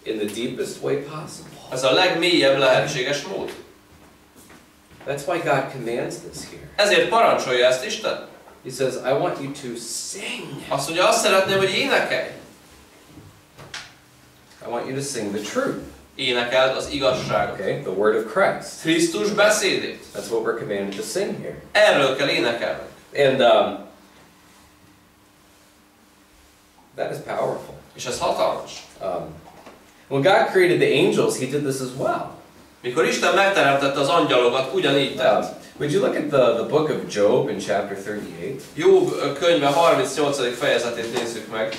[SPEAKER 2] In the deepest way possible.
[SPEAKER 1] Ez a legmélyebb lehetséges mód.
[SPEAKER 2] That's why God commands this here.
[SPEAKER 1] Ezért parancsolja ezt Isten.
[SPEAKER 2] He says, I want you to sing.
[SPEAKER 1] Azt mondja, azt szeretném, hogy énekelj.
[SPEAKER 2] I want you to sing the truth.
[SPEAKER 1] Énekeld az igazságot.
[SPEAKER 2] Okay, the word of Christ.
[SPEAKER 1] Krisztus beszédét.
[SPEAKER 2] That's what we're commanded to sing here.
[SPEAKER 1] Erről kell énekelnünk.
[SPEAKER 2] And that is powerful.
[SPEAKER 1] És ez hatalmas.
[SPEAKER 2] When God created the angels, He did this as well.
[SPEAKER 1] Mikor Isten megteremtette az angyalokat, ugyanígy tett.
[SPEAKER 2] Would you look at the book of Job in chapter 38?
[SPEAKER 1] Job könyve 38. fejezetét nézzük meg.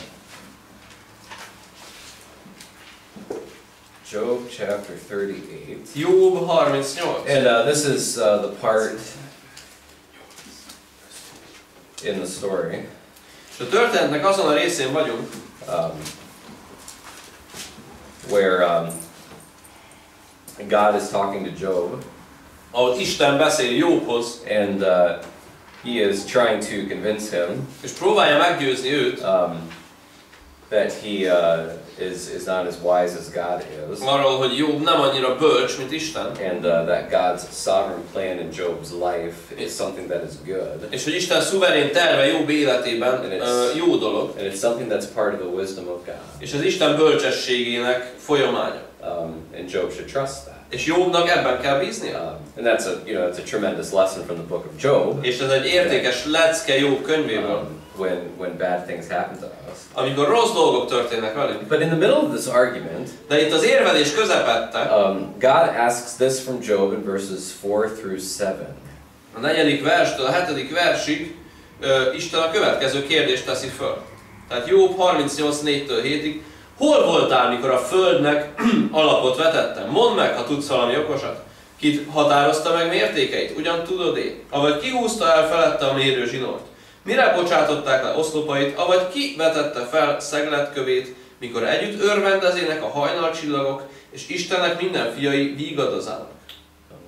[SPEAKER 2] Job chapter 38.
[SPEAKER 1] Job 38.
[SPEAKER 2] And this is the part in the story.
[SPEAKER 1] És a történetnek azon a részén vagyunk,
[SPEAKER 2] where God is talking to Job.
[SPEAKER 1] Ahol Isten beszél Jobhoz.
[SPEAKER 2] And He is trying to convince him.
[SPEAKER 1] És próbálja meggyőzni őt.
[SPEAKER 2] That he is not as wise as God is.
[SPEAKER 1] Arról, hogy Job nem annyira bölcs, mint Isten.
[SPEAKER 2] And that God's sovereign plan in Job's life is something that is good.
[SPEAKER 1] És hogy Isten szuverén terve Job életében jó dolog.
[SPEAKER 2] And it's something that's part of the wisdom of God.
[SPEAKER 1] És az Isten bölcsességének folyamánya.
[SPEAKER 2] And Job should trust that.
[SPEAKER 1] És Jobnak ebben kell bíznia.
[SPEAKER 2] And that's it's a tremendous lesson from the book of Job.
[SPEAKER 1] És ez egy értékes lecke Job könyvéből.
[SPEAKER 2] When bad things happen to us.
[SPEAKER 1] Amikor rossz dolgok történnek velünk.
[SPEAKER 2] But in the middle of this argument,
[SPEAKER 1] de itt az érvelés közepette,
[SPEAKER 2] God asks this from Job in verses 4 through 7.
[SPEAKER 1] A 4. verstől a 7. versig Isten a következő kérdést teszi föl. Tehát Job 38 4-től 7-ig. Hol voltál, mikor a földnek alapot vetettem? Mondd meg, ha tudsz valami okosat. Ki határozta meg mértékeit? Ugyan tudod-e? Avagy ki húzta el felette a mérő zsinort? Mire bocsátották le oszlopait, avagy ki vetette fel szegletkövét, mikor együtt örvendezének a hajnalcsillagok, és Istennek minden fiai vígadozának.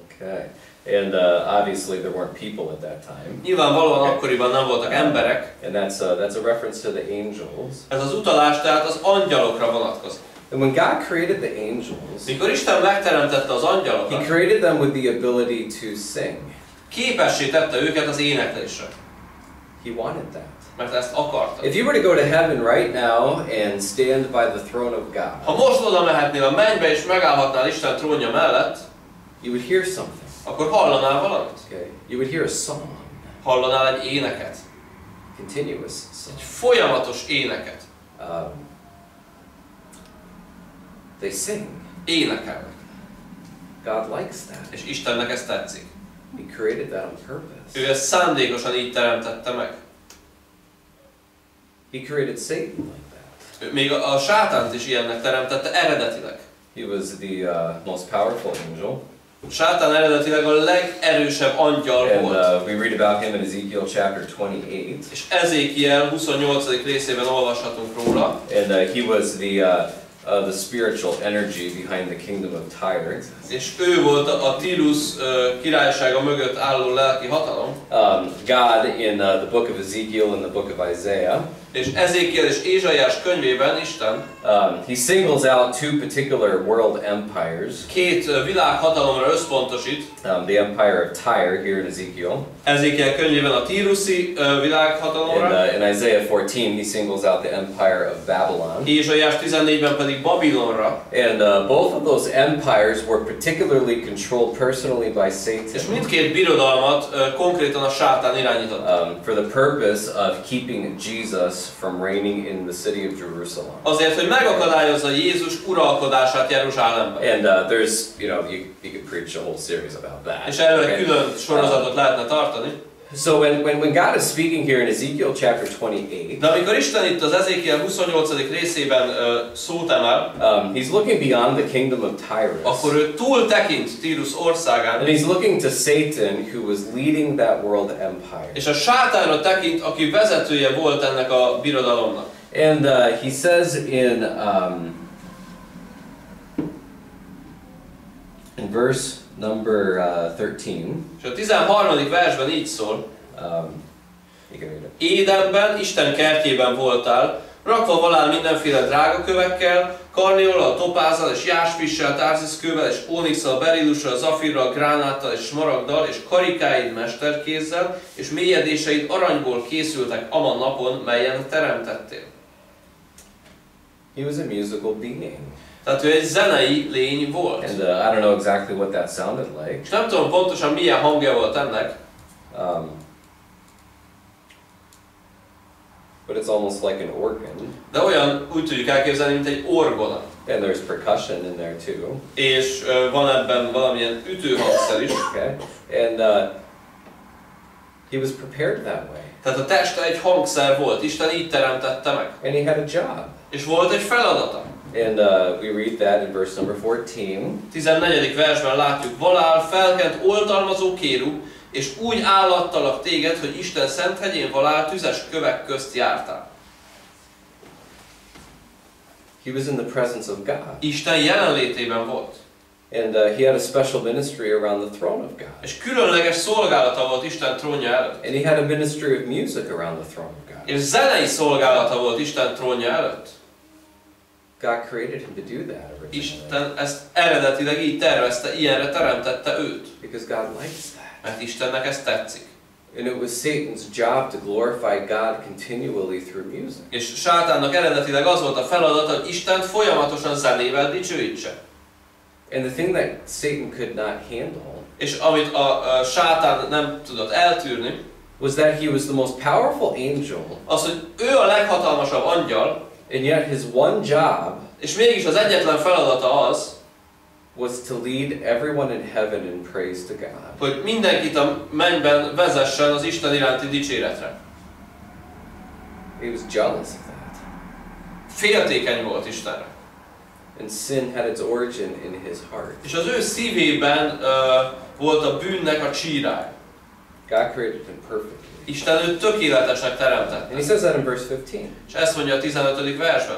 [SPEAKER 2] Okay. And obviously there weren't people at that time.
[SPEAKER 1] Nyilvánvalóan akkoriban nem voltak emberek.
[SPEAKER 2] And that's a reference to the angels.
[SPEAKER 1] Ez az utalás tehát az angyalokra vonatkozik.
[SPEAKER 2] And when God created the angels,
[SPEAKER 1] mikor Isten megteremtette az angyalokat,
[SPEAKER 2] He created them with the ability to sing.
[SPEAKER 1] Képessé tette őket az éneklésre.
[SPEAKER 2] He wanted that.
[SPEAKER 1] Mert ezt akarta.
[SPEAKER 2] If you were to go to heaven right now and stand by the throne of God,
[SPEAKER 1] ha most oda mehetnél a mennybe és megállhatnál Isten trónja mellett,
[SPEAKER 2] you would hear something.
[SPEAKER 1] Akkor hallanál valamit.
[SPEAKER 2] Okay. You would hear a song.
[SPEAKER 1] Hallanál egy éneket.
[SPEAKER 2] Continuous song.
[SPEAKER 1] Egy folyamatos éneket.
[SPEAKER 2] They sing.
[SPEAKER 1] Énekelnek.
[SPEAKER 2] God likes that.
[SPEAKER 1] És Istennek ez tetszik.
[SPEAKER 2] He created that on purpose.
[SPEAKER 1] Ő ezt szándékosan így teremtette meg.
[SPEAKER 2] He created Satan like that.
[SPEAKER 1] Ő még a sátánt is ilyennek teremtette eredetileg.
[SPEAKER 2] He was the most powerful angel.
[SPEAKER 1] Sátán eredetileg a legerősebb angyal volt.
[SPEAKER 2] And we read about him in Ezekiel chapter 28.
[SPEAKER 1] És Ezékiel 28. részében olvashatunk róla.
[SPEAKER 2] And he was the spiritual energy behind the kingdom of Tyre.
[SPEAKER 1] És ő volt a Tírus királysága mögött álló lelki hatalom.
[SPEAKER 2] God in the book of Ezekiel and the book of Isaiah.
[SPEAKER 1] És Ezékiel és Ézsaiás könyvében Isten
[SPEAKER 2] he singles out two particular world empires.
[SPEAKER 1] Két világhatalomra összpontosít.
[SPEAKER 2] The empire of Tyre here in Ezekiel.
[SPEAKER 1] Ezékiel könyvében a tíruszi világhatalomra.
[SPEAKER 2] And in Isaiah 14 he singles out the empire of Babylon.
[SPEAKER 1] Ézsaiás 14-ben pedig Babilonra.
[SPEAKER 2] And both of those empires were particularly controlled personally by Satan.
[SPEAKER 1] És mindkét birodalmat konkrétan a sátán irányította.
[SPEAKER 2] For the purpose of keeping Jesus from reigning in the city of Jerusalem.
[SPEAKER 1] Azért, hogy megakadályozza Jézus uralkodását Jeruzsálemben.
[SPEAKER 2] And there's, you could preach a whole series about that.
[SPEAKER 1] És erről egy külön sorozatot lehetne tartani.
[SPEAKER 2] So when God is speaking here in Ezekiel chapter 28,
[SPEAKER 1] de amikor Isten itt az Ezékiel 28. részében szót emel,
[SPEAKER 2] he's looking beyond the kingdom of Tyrus.
[SPEAKER 1] Akkor ő túl tekint Tírus országán.
[SPEAKER 2] And he's looking to Satan, who was leading that world empire.
[SPEAKER 1] És a sátánra tekint, aki vezetője volt ennek a birodalomnak.
[SPEAKER 2] And he says in verse number 13.
[SPEAKER 1] És a 13. versben így szól. Édenben, Isten kertjében voltál, rakva valál mindenféle drágakövekkel, karnéollal, topázzal és jáspissel, tárziszkővel és ónixsal, berillussal, zafirral, gránáttal és smaragddal, és karikáid mesterkézzel, és mélyedéseid aranyból készültek aman napon, melyen teremtettél.
[SPEAKER 2] He was a musical being.
[SPEAKER 1] Tehát ő egy zenei lény volt.
[SPEAKER 2] And I don't know exactly what that sounded like.
[SPEAKER 1] És nem tudom pontosan milyen hangja volt ennek.
[SPEAKER 2] But it's almost like an organ.
[SPEAKER 1] De olyan, úgy tudjuk elképzelni, mint egy orgona.
[SPEAKER 2] And there's percussion in there too.
[SPEAKER 1] És van ebben valamilyen ütőhangszer is.
[SPEAKER 2] Okay. And he was prepared that way.
[SPEAKER 1] Tehát a teste egy hangszer volt, Isten így teremtette meg.
[SPEAKER 2] And he had a job.
[SPEAKER 1] És volt egy feladata.
[SPEAKER 2] And we read that in verse number 14.
[SPEAKER 1] 14. versben látjuk, valál felkent oltalmazó kérub, és úgy állattalak téged, hogy Isten szent hegyén valál tüzes kövek közt jártál.
[SPEAKER 2] He was in the presence of God.
[SPEAKER 1] Isten jelenlétében volt.
[SPEAKER 2] And he had a special ministry around the throne of God.
[SPEAKER 1] És különleges szolgálata volt Isten trónja előtt.
[SPEAKER 2] And he had a ministry of music around the throne of God.
[SPEAKER 1] És zenei szolgálata volt Isten trónja előtt.
[SPEAKER 2] God created him to do that originally.
[SPEAKER 1] Isten ezt eredetileg így tervezte, ilyenre teremtette őt.
[SPEAKER 2] Because God likes that.
[SPEAKER 1] Mert Istennek ez tetszik.
[SPEAKER 2] And it was Satan's job to glorify God continually through music.
[SPEAKER 1] És sátánnak eredetileg az volt a feladata, hogy Istent folyamatosan zenével dicsőítse.
[SPEAKER 2] And the thing that Satan could not handle,
[SPEAKER 1] és amit a sátán nem tudott eltűrni,
[SPEAKER 2] was that he was the most powerful angel.
[SPEAKER 1] Az, hogy ő a leghatalmasabb angyal,
[SPEAKER 2] and yet his one job,
[SPEAKER 1] és mégis az egyetlen feladata az,
[SPEAKER 2] was to lead everyone in heaven in praise to God.
[SPEAKER 1] Hogy mindenkit a mennyben vezessen az Isten iránti dicséretre.
[SPEAKER 2] He was jealous of that.
[SPEAKER 1] Féltékeny volt Istenre.
[SPEAKER 2] And sin had its origin in his heart.
[SPEAKER 1] És az ő szívében volt a bűnnek a csírája.
[SPEAKER 2] God created him perfectly.
[SPEAKER 1] Isten őt tökéletesnek teremtette.
[SPEAKER 2] And he says that in verse 15.
[SPEAKER 1] És ezt mondja a 15. versben.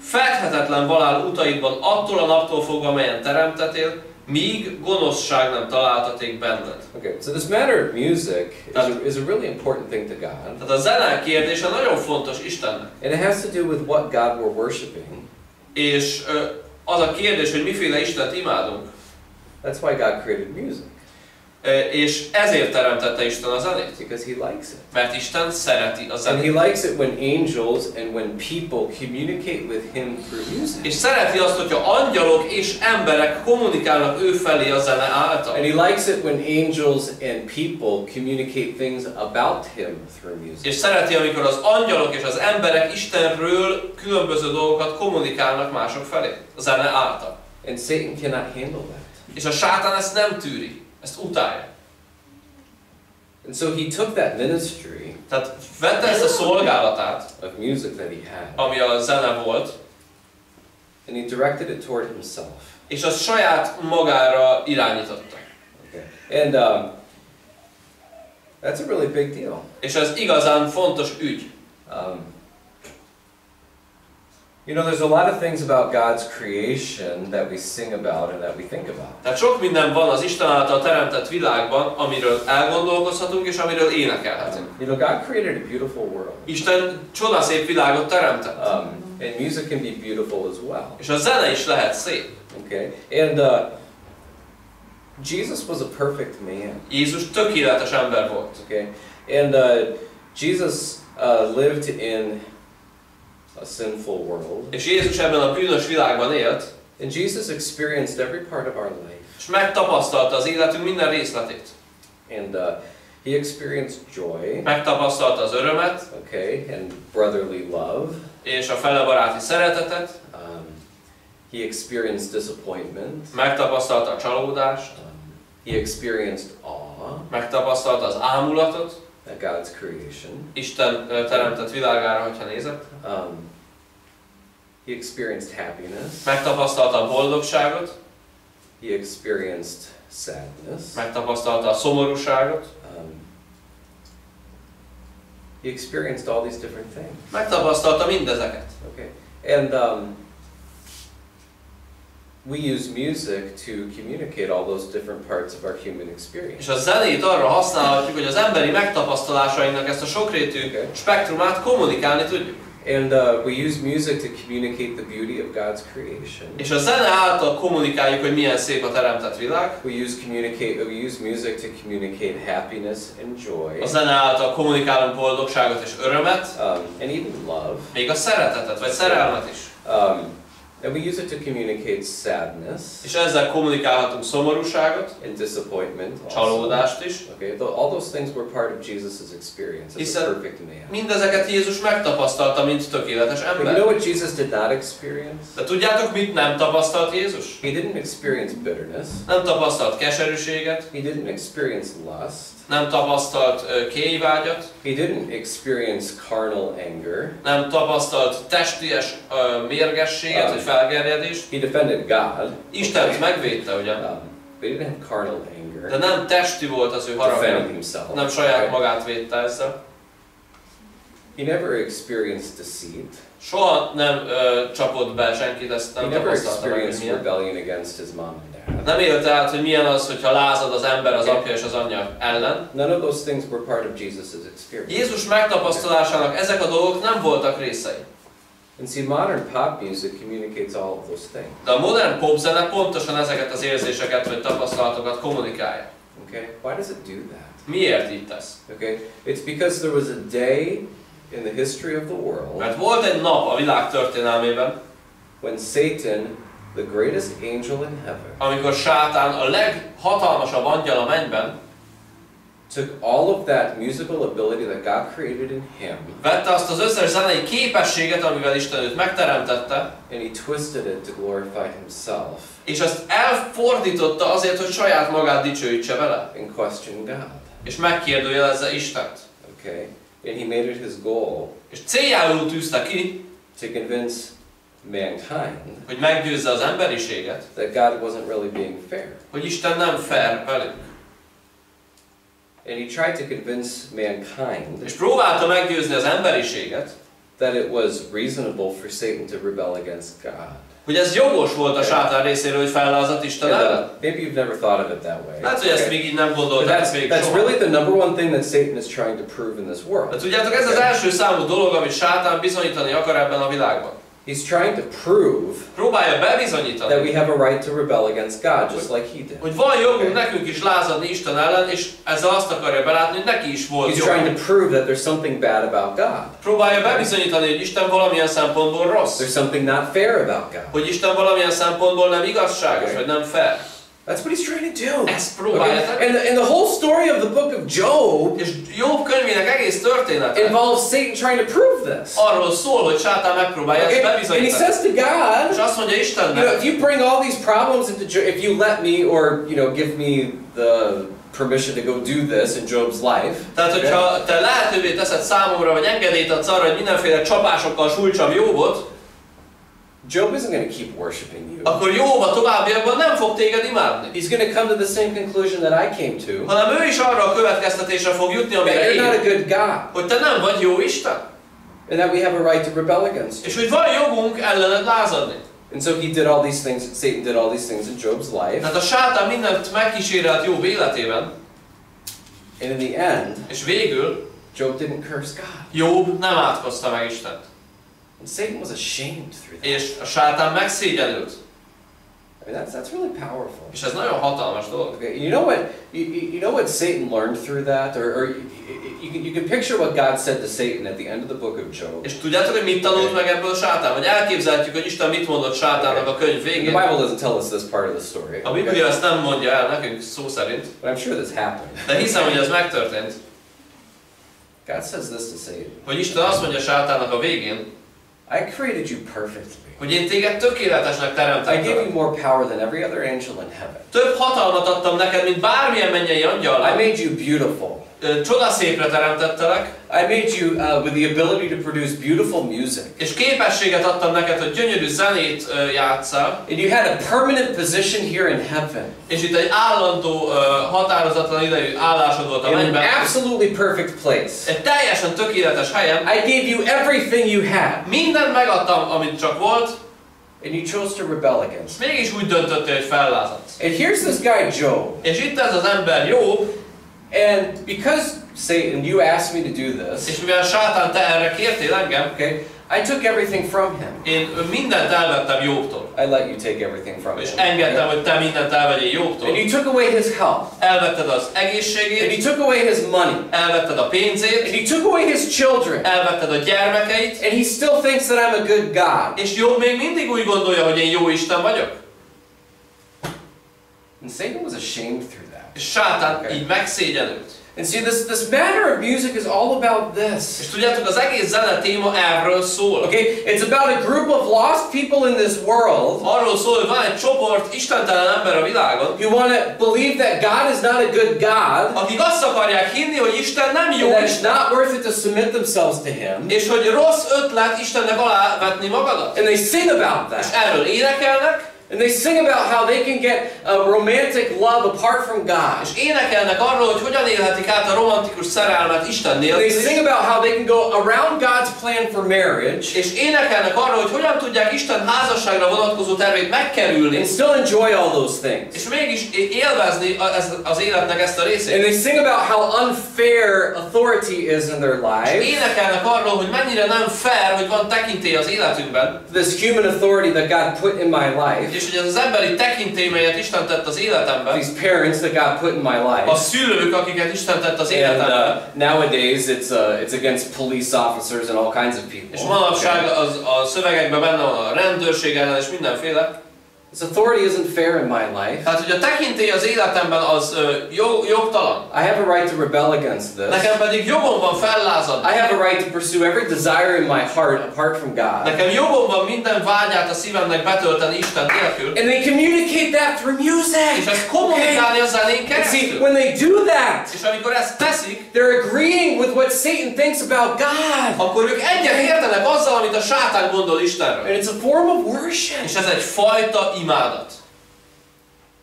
[SPEAKER 1] Fedhetetlen valál utaidban attól a naptól fogva, melyen teremtetél, míg gonoszság nem találtaték benned.
[SPEAKER 2] Okay, so this matter of music is a really important thing to God.
[SPEAKER 1] Tehát a zene kérdése nagyon fontos Istennek.
[SPEAKER 2] And it has to do with what God we're worshiping.
[SPEAKER 1] És az a kérdés, hogy miféle Istent imádunk.
[SPEAKER 2] That's why God created music.
[SPEAKER 1] És ezért teremtette Isten a zenét.
[SPEAKER 2] Because he likes it.
[SPEAKER 1] Mert Isten szereti a zenét.
[SPEAKER 2] And he likes it when angels and when people communicate with him through music.
[SPEAKER 1] És szereti azt, hogyha angyalok és emberek kommunikálnak ő felé a zene által.
[SPEAKER 2] And he likes it when angels and people communicate things about him through music.
[SPEAKER 1] És szereti, amikor az angyalok és az emberek Istenről különböző dolgokat kommunikálnak mások felé a zene által.
[SPEAKER 2] And Satan cannot handle that.
[SPEAKER 1] És a sátán ezt nem tűri. Ezt utálja.
[SPEAKER 2] And so he took that ministry,
[SPEAKER 1] tehát vette ezt a szolgálatát,
[SPEAKER 2] of music that he had,
[SPEAKER 1] ami a zene volt,
[SPEAKER 2] and he directed it toward himself.
[SPEAKER 1] És azt saját magára irányította.
[SPEAKER 2] Okay. And that's a really big deal.
[SPEAKER 1] És ez igazán fontos ügy.
[SPEAKER 2] You know, there's a lot of things about God's creation that we sing about and that we think about.
[SPEAKER 1] Tehát sok minden van az Isten által teremtett világban, amiről elgondolkozhatunk és amiről énekelhetünk.
[SPEAKER 2] You know, God created a beautiful world.
[SPEAKER 1] Isten csodaszép világot teremtett.
[SPEAKER 2] And music can be beautiful as well.
[SPEAKER 1] És a zene is lehet szép.
[SPEAKER 2] Okay. And Jesus was a perfect man.
[SPEAKER 1] Jézus tökéletes ember volt.
[SPEAKER 2] Okay. And Jesus lived in a sinful world.
[SPEAKER 1] És Jézus ebben a bűnös világban élt.
[SPEAKER 2] And Jesus experienced every part of our life.
[SPEAKER 1] És megtapasztalta az életünk minden részletét.
[SPEAKER 2] And he experienced joy.
[SPEAKER 1] Megtapasztalta az örömet.
[SPEAKER 2] Okay, and brotherly love.
[SPEAKER 1] És a felebaráti szeretetet.
[SPEAKER 2] He experienced disappointment.
[SPEAKER 1] Megtapasztalta a csalódást.
[SPEAKER 2] He experienced awe.
[SPEAKER 1] Megtapasztalta az ámulatot.
[SPEAKER 2] At God's creation.
[SPEAKER 1] Isten teremtett világára, hogyha nézett.
[SPEAKER 2] He experienced happiness.
[SPEAKER 1] Megtapasztalta a boldogságot.
[SPEAKER 2] He experienced sadness.
[SPEAKER 1] Megtapasztalta a szomorúságot.
[SPEAKER 2] He experienced all these different things.
[SPEAKER 1] Megtapasztalta mindezeket.
[SPEAKER 2] Okay, and we use music to communicate all those different parts of our human experience.
[SPEAKER 1] És a zenét arra használhatjuk, hogy az emberi megtapasztalásainknak ezt a sokrétű spektrumát kommunikálni tudjuk.
[SPEAKER 2] And we use music to communicate the beauty of God's creation.
[SPEAKER 1] És a zene által kommunikáljuk, hogy milyen szép a teremtett világ.
[SPEAKER 2] We use music to communicate happiness and joy.
[SPEAKER 1] A zene által kommunikálunk boldogságot és örömet.
[SPEAKER 2] And even love.
[SPEAKER 1] Még a szeretetet vagy szerelmet is.
[SPEAKER 2] And we use it to communicate sadness.
[SPEAKER 1] És ezzel kommunikálhatunk szomorúságot.
[SPEAKER 2] And disappointment.
[SPEAKER 1] Csalódást is.
[SPEAKER 2] Okay, all those things were part of Jesus's experience as a perfect man.
[SPEAKER 1] Mindezeket Jézus megtapasztalta, mint tökéletes ember.
[SPEAKER 2] But you know what Jesus did not experience?
[SPEAKER 1] De tudjátok, mit nem tapasztalt Jézus?
[SPEAKER 2] He didn't experience bitterness.
[SPEAKER 1] Nem tapasztalt keserűséget.
[SPEAKER 2] He didn't experience lust.
[SPEAKER 1] Nem tapasztalt kéjvágyat.
[SPEAKER 2] He didn't experience carnal anger.
[SPEAKER 1] Nem tapasztalt testies mérgességet vagy felgerjedést.
[SPEAKER 2] He defended God.
[SPEAKER 1] Istent megvédte, ugye?
[SPEAKER 2] But he didn't have carnal anger.
[SPEAKER 1] De nem testi volt az ő haragja. Nem saját magát védte ezzel.
[SPEAKER 2] He never experienced deceit.
[SPEAKER 1] Soha nem csapott be senkit, ezt nem tapasztalta meg, hogy milyen.
[SPEAKER 2] Rebellion against his mom and dad.
[SPEAKER 1] Nem élte át, hogy milyen az, hogyha lázad az ember az apja és az anyja ellen.
[SPEAKER 2] None of those things were part of Jesus's experience.
[SPEAKER 1] Jézus megtapasztalásának ezek a dolgok nem voltak részei.
[SPEAKER 2] And see, modern pop music communicates all of those things.
[SPEAKER 1] De a modern popzene pontosan ezeket az érzéseket vagy tapasztalatokat kommunikálja.
[SPEAKER 2] Okay, why does it do that?
[SPEAKER 1] Miért így tesz?
[SPEAKER 2] Okay, it's because there was a day in the history of the world.
[SPEAKER 1] Mert volt egy nap a világ történelmében,
[SPEAKER 2] when Satan, the greatest angel in heaven,
[SPEAKER 1] amikor Sátán, a leghatalmasabb angyal a mennyben,
[SPEAKER 2] took all of that musical ability that God created in him,
[SPEAKER 1] vette azt az összes zenei képességet, amivel Isten őt megteremtette,
[SPEAKER 2] and he twisted it to glorify himself,
[SPEAKER 1] és azt elfordította azért, hogy saját magát dicsőítse vele,
[SPEAKER 2] and questioned God.
[SPEAKER 1] És megkérdőjelezze Istent.
[SPEAKER 2] Okay, and he made it his goal,
[SPEAKER 1] és céljául tűzte ki,
[SPEAKER 2] to convince mankind,
[SPEAKER 1] hogy meggyőzze az emberiséget,
[SPEAKER 2] that God wasn't really being fair.
[SPEAKER 1] hogy Isten nem fair velük.
[SPEAKER 2] And he tried to convince mankind,
[SPEAKER 1] és próbálta meggyőzni az emberiséget,
[SPEAKER 2] that it was reasonable for Satan to rebel against God.
[SPEAKER 1] Hogy ez jogos volt a Sátán részéről, hogy fellázadt Isten ellen.
[SPEAKER 2] Maybe you've never thought of it that way.
[SPEAKER 1] Hát, hogy ezt még így nem gondolták,
[SPEAKER 2] that's really the number one thing that Satan is trying to prove in this world.
[SPEAKER 1] De tudjátok, ez az első számú dolog, amit Sátán bizonyítani akar ebben a világban.
[SPEAKER 2] He's trying to prove
[SPEAKER 1] próbálja bebizonyítani,
[SPEAKER 2] that we have a right to rebel against God, just like he did.
[SPEAKER 1] Hogy van jogunk nekünk is lázadni Isten ellen, és ezzel azt akarja belátni, hogy neki is volt
[SPEAKER 2] He's
[SPEAKER 1] jog.
[SPEAKER 2] trying to prove that there's something bad about God.
[SPEAKER 1] Próbálja bebizonyítani, hogy Isten valamilyen szempontból rossz.
[SPEAKER 2] There's something not fair about God.
[SPEAKER 1] Hogy Isten valamilyen szempontból nem igazságos, vagy nem fair.
[SPEAKER 2] That's what he's trying to do.
[SPEAKER 1] Ezt próbálja tenni.
[SPEAKER 2] And the whole story of the book of Job,
[SPEAKER 1] és Job könyvének egész története
[SPEAKER 2] involves Satan trying to prove this.
[SPEAKER 1] Arról szól, hogy Sátán megpróbálja ezt bebizonyítani.
[SPEAKER 2] And he says to God,
[SPEAKER 1] és azt mondja Istennek,
[SPEAKER 2] if you bring all these problems into Job, if you let me, or give me the permission to go do this in Job's life.
[SPEAKER 1] Tehát, hogyha te lehetővé teszed számomra, vagy engedélyt adsz arra, hogy mindenféle csapásokkal sújtsam Jobot,
[SPEAKER 2] Job isn't going to keep worshiping you.
[SPEAKER 1] Akkor Job a továbbiakban nem fog téged imádni.
[SPEAKER 2] He's going to come to the same conclusion that I came to.
[SPEAKER 1] Hanem ő is arra a következtetésre fog jutni, amire
[SPEAKER 2] you're not a good God.
[SPEAKER 1] Hogy te nem vagy jó Isten.
[SPEAKER 2] And that we have a right to rebel against you.
[SPEAKER 1] És hogy van jogunk ellened lázadni.
[SPEAKER 2] And so he did all these things, Satan did all these things in Job's life.
[SPEAKER 1] Tehát a Sátán mindent megkísérelt Job életében.
[SPEAKER 2] And in the end,
[SPEAKER 1] és végül
[SPEAKER 2] Job didn't curse God.
[SPEAKER 1] Job nem átkozta meg Istent.
[SPEAKER 2] And Satan was ashamed through that.
[SPEAKER 1] És a Sátán megszégyenült.
[SPEAKER 2] I mean, that's really powerful.
[SPEAKER 1] És ez nagyon hatalmas dolog.
[SPEAKER 2] Okay, you know what Satan learned through that, or you can picture what God said to Satan at the end of the book of Job.
[SPEAKER 1] És tudjátok, hogy mit tanult meg ebből Sátán? Vagy elképzelhetjük, hogy Isten mit mondott Sátánnak a könyv végén.
[SPEAKER 2] The Bible doesn't tell us this part of the story.
[SPEAKER 1] A Biblia ezt nem mondja el nekünk szó szerint.
[SPEAKER 2] But I'm sure this happened.
[SPEAKER 1] De hiszem, hogy ez megtörtént.
[SPEAKER 2] God says this to Satan.
[SPEAKER 1] Hogy Isten azt mondja Sátánnak a végén,
[SPEAKER 2] I created you perfectly.
[SPEAKER 1] hogy én téged tökéletesnek
[SPEAKER 2] I gave
[SPEAKER 1] teremtettem.
[SPEAKER 2] you more power than every other angel in heaven.
[SPEAKER 1] Több hatalmat adtam neked, mint bármilyen mennyei angyal.
[SPEAKER 2] I made you beautiful.
[SPEAKER 1] Csodaszépre teremtettelek.
[SPEAKER 2] I made you with the ability to produce beautiful music.
[SPEAKER 1] És képességet adtam neked, hogy gyönyörű zenét játsszál.
[SPEAKER 2] And you had a permanent position here in heaven.
[SPEAKER 1] És itt egy állandó, határozatlan idejű állásod volt a
[SPEAKER 2] In an
[SPEAKER 1] mennyben.
[SPEAKER 2] absolutely perfect place.
[SPEAKER 1] Egy teljesen tökéletes helyen.
[SPEAKER 2] I gave you everything you had.
[SPEAKER 1] Mindent megadtam, amit csak volt.
[SPEAKER 2] And you chose to rebel against me.
[SPEAKER 1] Mégis úgy döntöttél, hogy fellázadsz.
[SPEAKER 2] And here's this guy Job.
[SPEAKER 1] És itt ez az ember Jobb.
[SPEAKER 2] And because Satan, you asked me to do this.
[SPEAKER 1] És mivel Sátán, te erre kértél engem.
[SPEAKER 2] Okay. I took everything from him.
[SPEAKER 1] Én mindent elvettem Jobbtól.
[SPEAKER 2] I let you take everything from
[SPEAKER 1] És
[SPEAKER 2] him.
[SPEAKER 1] engedtem, hogy te mindent elvegyél Jobbtól.
[SPEAKER 2] And you took away his health.
[SPEAKER 1] Elvetted az
[SPEAKER 2] And
[SPEAKER 1] egészségét.
[SPEAKER 2] you took away his money.
[SPEAKER 1] Elvetted a pénzét.
[SPEAKER 2] And you took away his children.
[SPEAKER 1] Elvetted a gyermekeit.
[SPEAKER 2] And he still thinks that I'm a good God.
[SPEAKER 1] És Jobb még mindig úgy gondolja, hogy én jó Isten vagyok.
[SPEAKER 2] And Satan was ashamed through that.
[SPEAKER 1] És Sátán így megszégyenült.
[SPEAKER 2] And see, this matter of music is all about this.
[SPEAKER 1] És tudjátok, az egész zene téma erről szól.
[SPEAKER 2] Okay, it's about a group of lost people in this world
[SPEAKER 1] Arról szól, hogy van egy csoport istentelen ember a világon,
[SPEAKER 2] who want to believe that God is not a good God,
[SPEAKER 1] akik azt akarják hinni, hogy Isten nem jó
[SPEAKER 2] and that it's
[SPEAKER 1] Isten,
[SPEAKER 2] not worth it to submit themselves to Him,
[SPEAKER 1] és hogy rossz ötlet Istennek alávetni magadat.
[SPEAKER 2] and they sing about
[SPEAKER 1] És
[SPEAKER 2] that.
[SPEAKER 1] erről énekelnek,
[SPEAKER 2] And they sing about how they can get a romantic love apart from God.
[SPEAKER 1] és énekelnek arról, hogy hogyan élhetik át a romantikus szerelmet Isten nélkül.
[SPEAKER 2] They sing about how they can go around God's plan for marriage
[SPEAKER 1] És énekelnek arról, hogy hogyan tudják Isten házasságra vonatkozó tervét megkerülni,
[SPEAKER 2] and still enjoy all those things.
[SPEAKER 1] és mégis élvezni az életnek ezt a
[SPEAKER 2] And
[SPEAKER 1] részét.
[SPEAKER 2] they sing about how unfair authority is in their
[SPEAKER 1] És
[SPEAKER 2] lives.
[SPEAKER 1] énekelnek arról, hogy mennyire nem fair, hogy van tekintély az életünkben,
[SPEAKER 2] This human authority that God put in my life.
[SPEAKER 1] és hogy ez az emberi tekintély, melyet Isten tett az életemben,
[SPEAKER 2] These parents that God put in my
[SPEAKER 1] a
[SPEAKER 2] life.
[SPEAKER 1] szülők, akiket Isten tett az
[SPEAKER 2] And
[SPEAKER 1] életemben,
[SPEAKER 2] nowadays it's against police officers and all kinds of
[SPEAKER 1] és
[SPEAKER 2] people.
[SPEAKER 1] manapság a szövegekben benne van a rendőrség ellen és mindenféle.
[SPEAKER 2] This authority isn't fair in my life.
[SPEAKER 1] Tehát, hogy a tekintély az életemben az jogtalan.
[SPEAKER 2] I have a right to rebel against this.
[SPEAKER 1] Nekem pedig jogom van fellázadni.
[SPEAKER 2] I have a right to pursue every desire in my heart apart from God.
[SPEAKER 1] Nekem jogom van minden vágyát a szívemnek betölteni Isten nélkül.
[SPEAKER 2] And they communicate that through music.
[SPEAKER 1] És ezt kommunikálni a zenén
[SPEAKER 2] And see,
[SPEAKER 1] keresztül.
[SPEAKER 2] when they do that,
[SPEAKER 1] És amikor ezt teszik,
[SPEAKER 2] they're agreeing with what Satan thinks about God.
[SPEAKER 1] akkor ők egyet értenek azzal, amit a sátán gondol Istenről.
[SPEAKER 2] And it's a form of worship.
[SPEAKER 1] És ez egy fajta imádat.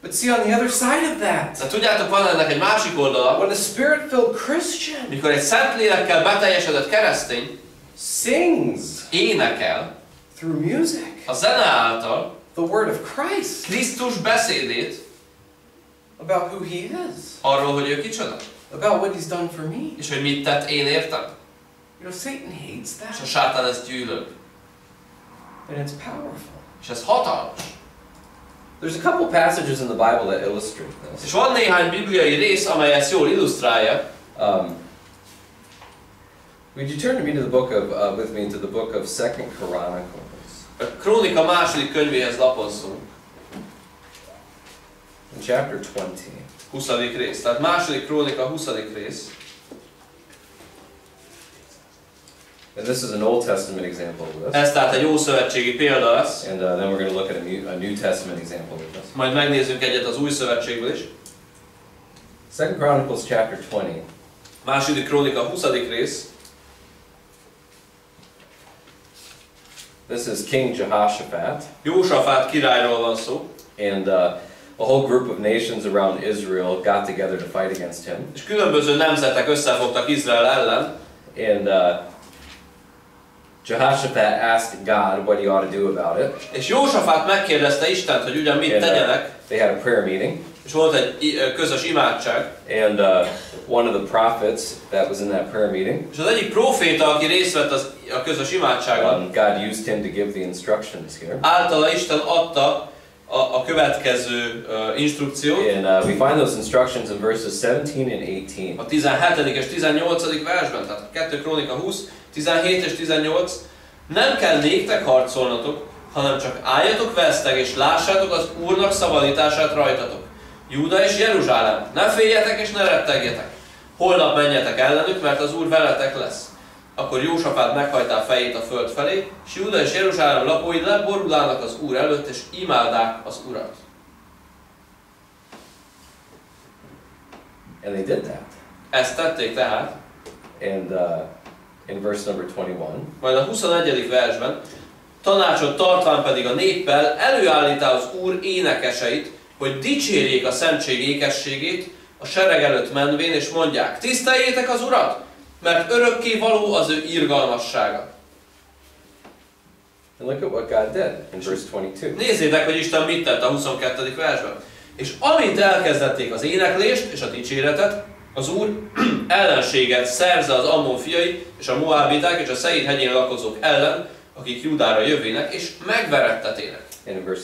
[SPEAKER 2] But see, on the other side of that,
[SPEAKER 1] De tudjátok, van ennek egy másik oldala,
[SPEAKER 2] when a spirit-filled Christian
[SPEAKER 1] mikor egy szent lélekkel beteljesedett keresztény
[SPEAKER 2] sings
[SPEAKER 1] énekel
[SPEAKER 2] through music
[SPEAKER 1] a zene által
[SPEAKER 2] the word of Christ
[SPEAKER 1] Krisztus beszédét
[SPEAKER 2] about who He is,
[SPEAKER 1] arról, hogy ő kicsoda,
[SPEAKER 2] about what He's done for me.
[SPEAKER 1] és hogy mit tett én értem.
[SPEAKER 2] You know, Satan hates
[SPEAKER 1] És a
[SPEAKER 2] that,
[SPEAKER 1] sátán ezt gyűlöl.
[SPEAKER 2] and it's powerful.
[SPEAKER 1] És ez hatalmas.
[SPEAKER 2] There's a couple passages in the Bible that illustrate
[SPEAKER 1] És
[SPEAKER 2] this.
[SPEAKER 1] van néhány bibliai rész, amely ezt jól illusztrálja.
[SPEAKER 2] Would you turn to me to the book of with me to the book of 2 Chronicles?
[SPEAKER 1] A Krónika második könyvéhez lapozzunk.
[SPEAKER 2] In chapter 20.
[SPEAKER 1] 20. rész. Tehát második Krónika 20. rész.
[SPEAKER 2] And this is an Old Testament example of this.
[SPEAKER 1] Ez tehát egy ószövetségi példa lesz.
[SPEAKER 2] And then we're going to look at a New Testament example of this.
[SPEAKER 1] Majd megnézzünk egyet az új szövetségből is.
[SPEAKER 2] 2 Chronicles chapter 20.
[SPEAKER 1] Második Krónika 20. rész.
[SPEAKER 2] This is King Jehoshaphat.
[SPEAKER 1] Jósafát királyról van szó.
[SPEAKER 2] And a whole group of nations around Israel got together to fight against him.
[SPEAKER 1] És különböző nemzetek összefogtak Izrael ellen.
[SPEAKER 2] And Jehoshaphat asked God what he ought to do about it.
[SPEAKER 1] És Jósafát megkérdezte Istent, hogy ugyan mit tegyenek.
[SPEAKER 2] They had a prayer meeting.
[SPEAKER 1] És volt egy közös imádság.
[SPEAKER 2] And one of the prophets that was in that prayer meeting,
[SPEAKER 1] És az egyik próféta, aki részt vett a közös imádságban,
[SPEAKER 2] God used him to give the instructions here.
[SPEAKER 1] általa Isten adta a következő instrukciót.
[SPEAKER 2] And we find those instructions in verses 17 and 18.
[SPEAKER 1] A 17. és 18. versben, tehát 2 Krónika 20, 17 és 18. Nem kell néktek harcolnatok, hanem csak álljatok vesztek, és lássátok az Úrnak szabadítását rajtatok. Júda és Jeruzsálem, ne féljetek és ne rettegjetek. Holnap menjetek ellenük, mert az Úr veletek lesz. Akkor Jósafát meghajtá fejét a föld felé, és Júda és Jeruzsálem lakói leborulának az Úr előtt, és imádák az Urat.
[SPEAKER 2] And they did that.
[SPEAKER 1] Ezt tették tehát.
[SPEAKER 2] And in verse number 21.
[SPEAKER 1] Majd a 21. versben, tanácsot tartván pedig a néppel előállítá az Úr énekeseit, hogy dicsérjék a szentség ékességét a sereg előtt menvén, és mondják, tiszteljétek az Urat, mert örökké való az ő irgalmassága.
[SPEAKER 2] And look at what God did in verse 22.
[SPEAKER 1] Nézzétek, hogy Isten mit tett a 22. versben. És amint elkezdették az éneklést és a dicséretet, az Úr ellenséget szerze az Ammon fiai és a Moábiták és a Szeír hegyén lakozók ellen, akik Júdára jövének, és megverettetének.
[SPEAKER 2] And in verse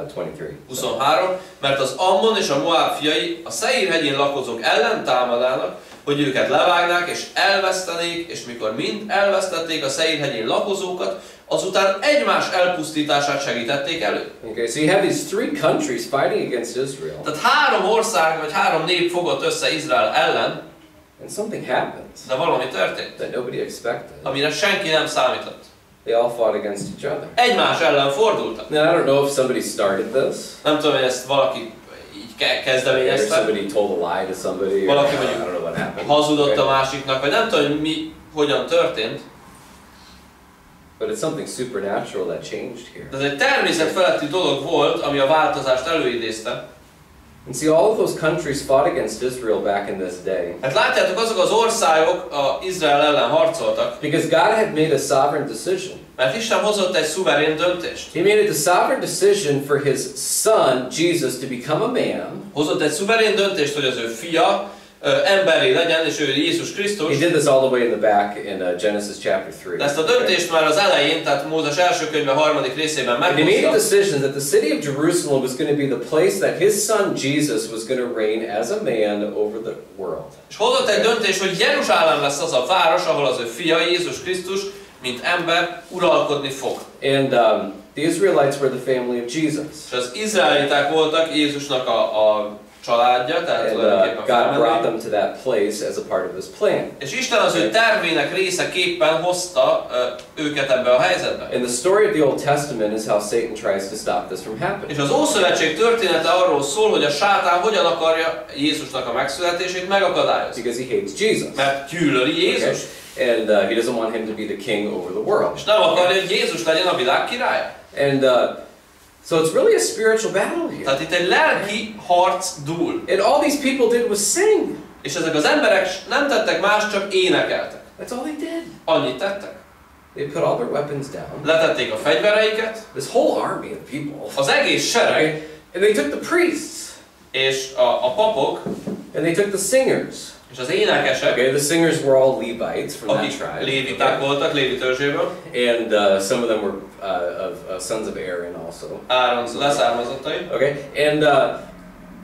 [SPEAKER 2] 23.
[SPEAKER 1] 23. Mert az Ammon és a Moáb fiai a Szeír hegyén lakozók ellen támadának, hogy őket levágnák és elvesztenék, és mikor mind elvesztették a Szeír hegyén lakozókat, azután egymás elpusztítását segítették elő.
[SPEAKER 2] Okay, so you have these three countries fighting against Israel.
[SPEAKER 1] Tehát 3 ország vagy 3 nép fogott össze Izrael ellen,
[SPEAKER 2] And something happens
[SPEAKER 1] de valami történt,
[SPEAKER 2] that nobody expected.
[SPEAKER 1] amire senki nem számított.
[SPEAKER 2] They all fought against each other.
[SPEAKER 1] Egymás ellen fordultak.
[SPEAKER 2] Now, I don't know if somebody started this.
[SPEAKER 1] Nem tudom, hogy ezt valaki így
[SPEAKER 2] Or
[SPEAKER 1] kezdeményezte.
[SPEAKER 2] somebody told a lie to somebody. Or,
[SPEAKER 1] Valaki
[SPEAKER 2] I
[SPEAKER 1] mondjuk
[SPEAKER 2] don't know what happened.
[SPEAKER 1] hazudott a
[SPEAKER 2] Okay?
[SPEAKER 1] másiknak, vagy nem tudom, hogy mi, hogyan történt.
[SPEAKER 2] But it's something supernatural that changed here.
[SPEAKER 1] De ez egy természetfeletti dolog volt, ami a változást előidézte.
[SPEAKER 2] And see, all of those countries fought against Israel back in this day.
[SPEAKER 1] Hát látjátok, azok az országok Izrael ellen harcoltak,
[SPEAKER 2] Because God had made a sovereign decision.
[SPEAKER 1] mert Isten hozott egy szuverén döntést.
[SPEAKER 2] He made a sovereign decision for his son, Jesus, to become a man.
[SPEAKER 1] Hozott egy szuverén döntést, hogy az ő fia emberré legyen, és ő Jézus Krisztus.
[SPEAKER 2] He did this all the way in the back in Genesis chapter 3.
[SPEAKER 1] De ezt a döntést már az elején, tehát Mózes első könyve 3. részében
[SPEAKER 2] And he made a
[SPEAKER 1] meghozta.
[SPEAKER 2] decision that the city of Jerusalem was going to be the place that his son Jesus was going to reign as a man over the world.
[SPEAKER 1] És hozott egy döntést, hogy Jeruzsálem lesz az a város, ahol az ő fia Jézus Krisztus, mint ember uralkodni fog.
[SPEAKER 2] And the Israelites were the family of Jesus.
[SPEAKER 1] És az izraeliták voltak Jézusnak a családja, tehát
[SPEAKER 2] And
[SPEAKER 1] tulajdonképpen
[SPEAKER 2] God brought
[SPEAKER 1] felmenői.
[SPEAKER 2] them to that place as a part of his plan.
[SPEAKER 1] És Isten az ő tervének részeképpen hozta őket ebbe a helyzetbe.
[SPEAKER 2] And the story of the Old Testament is how Satan tries to stop this from happening.
[SPEAKER 1] És az Ószövetség története arról szól, hogy a sátán hogyan akarja Jézusnak a megszületését megakadályozni.
[SPEAKER 2] Because he hates Jesus.
[SPEAKER 1] Mert gyűlöli Jézus.
[SPEAKER 2] Okay? And he doesn't want him to be the king over the world.
[SPEAKER 1] És nem akarja, hogy Jézus legyen a világ királya.
[SPEAKER 2] And so it's really a spiritual battle here.
[SPEAKER 1] Tehát itt egy lelki harc dúl.
[SPEAKER 2] And all these people did was sing.
[SPEAKER 1] És ezek az emberek nem tettek más, csak énekeltek.
[SPEAKER 2] That's all they did.
[SPEAKER 1] Annyit tettek.
[SPEAKER 2] They put all their weapons down.
[SPEAKER 1] Letették a fegyvereiket,
[SPEAKER 2] This whole army of people.
[SPEAKER 1] az egész sereg,
[SPEAKER 2] Okay? And they took the priests.
[SPEAKER 1] és a papok,
[SPEAKER 2] And they took the singers.
[SPEAKER 1] és az énekesek,
[SPEAKER 2] Okay, the singers were all Levites from that
[SPEAKER 1] akik
[SPEAKER 2] tribe.
[SPEAKER 1] léviták voltak, Lévi törzséből,
[SPEAKER 2] And some of them were of sons of Aaron also.
[SPEAKER 1] Áron leszármazottai.
[SPEAKER 2] Okay, and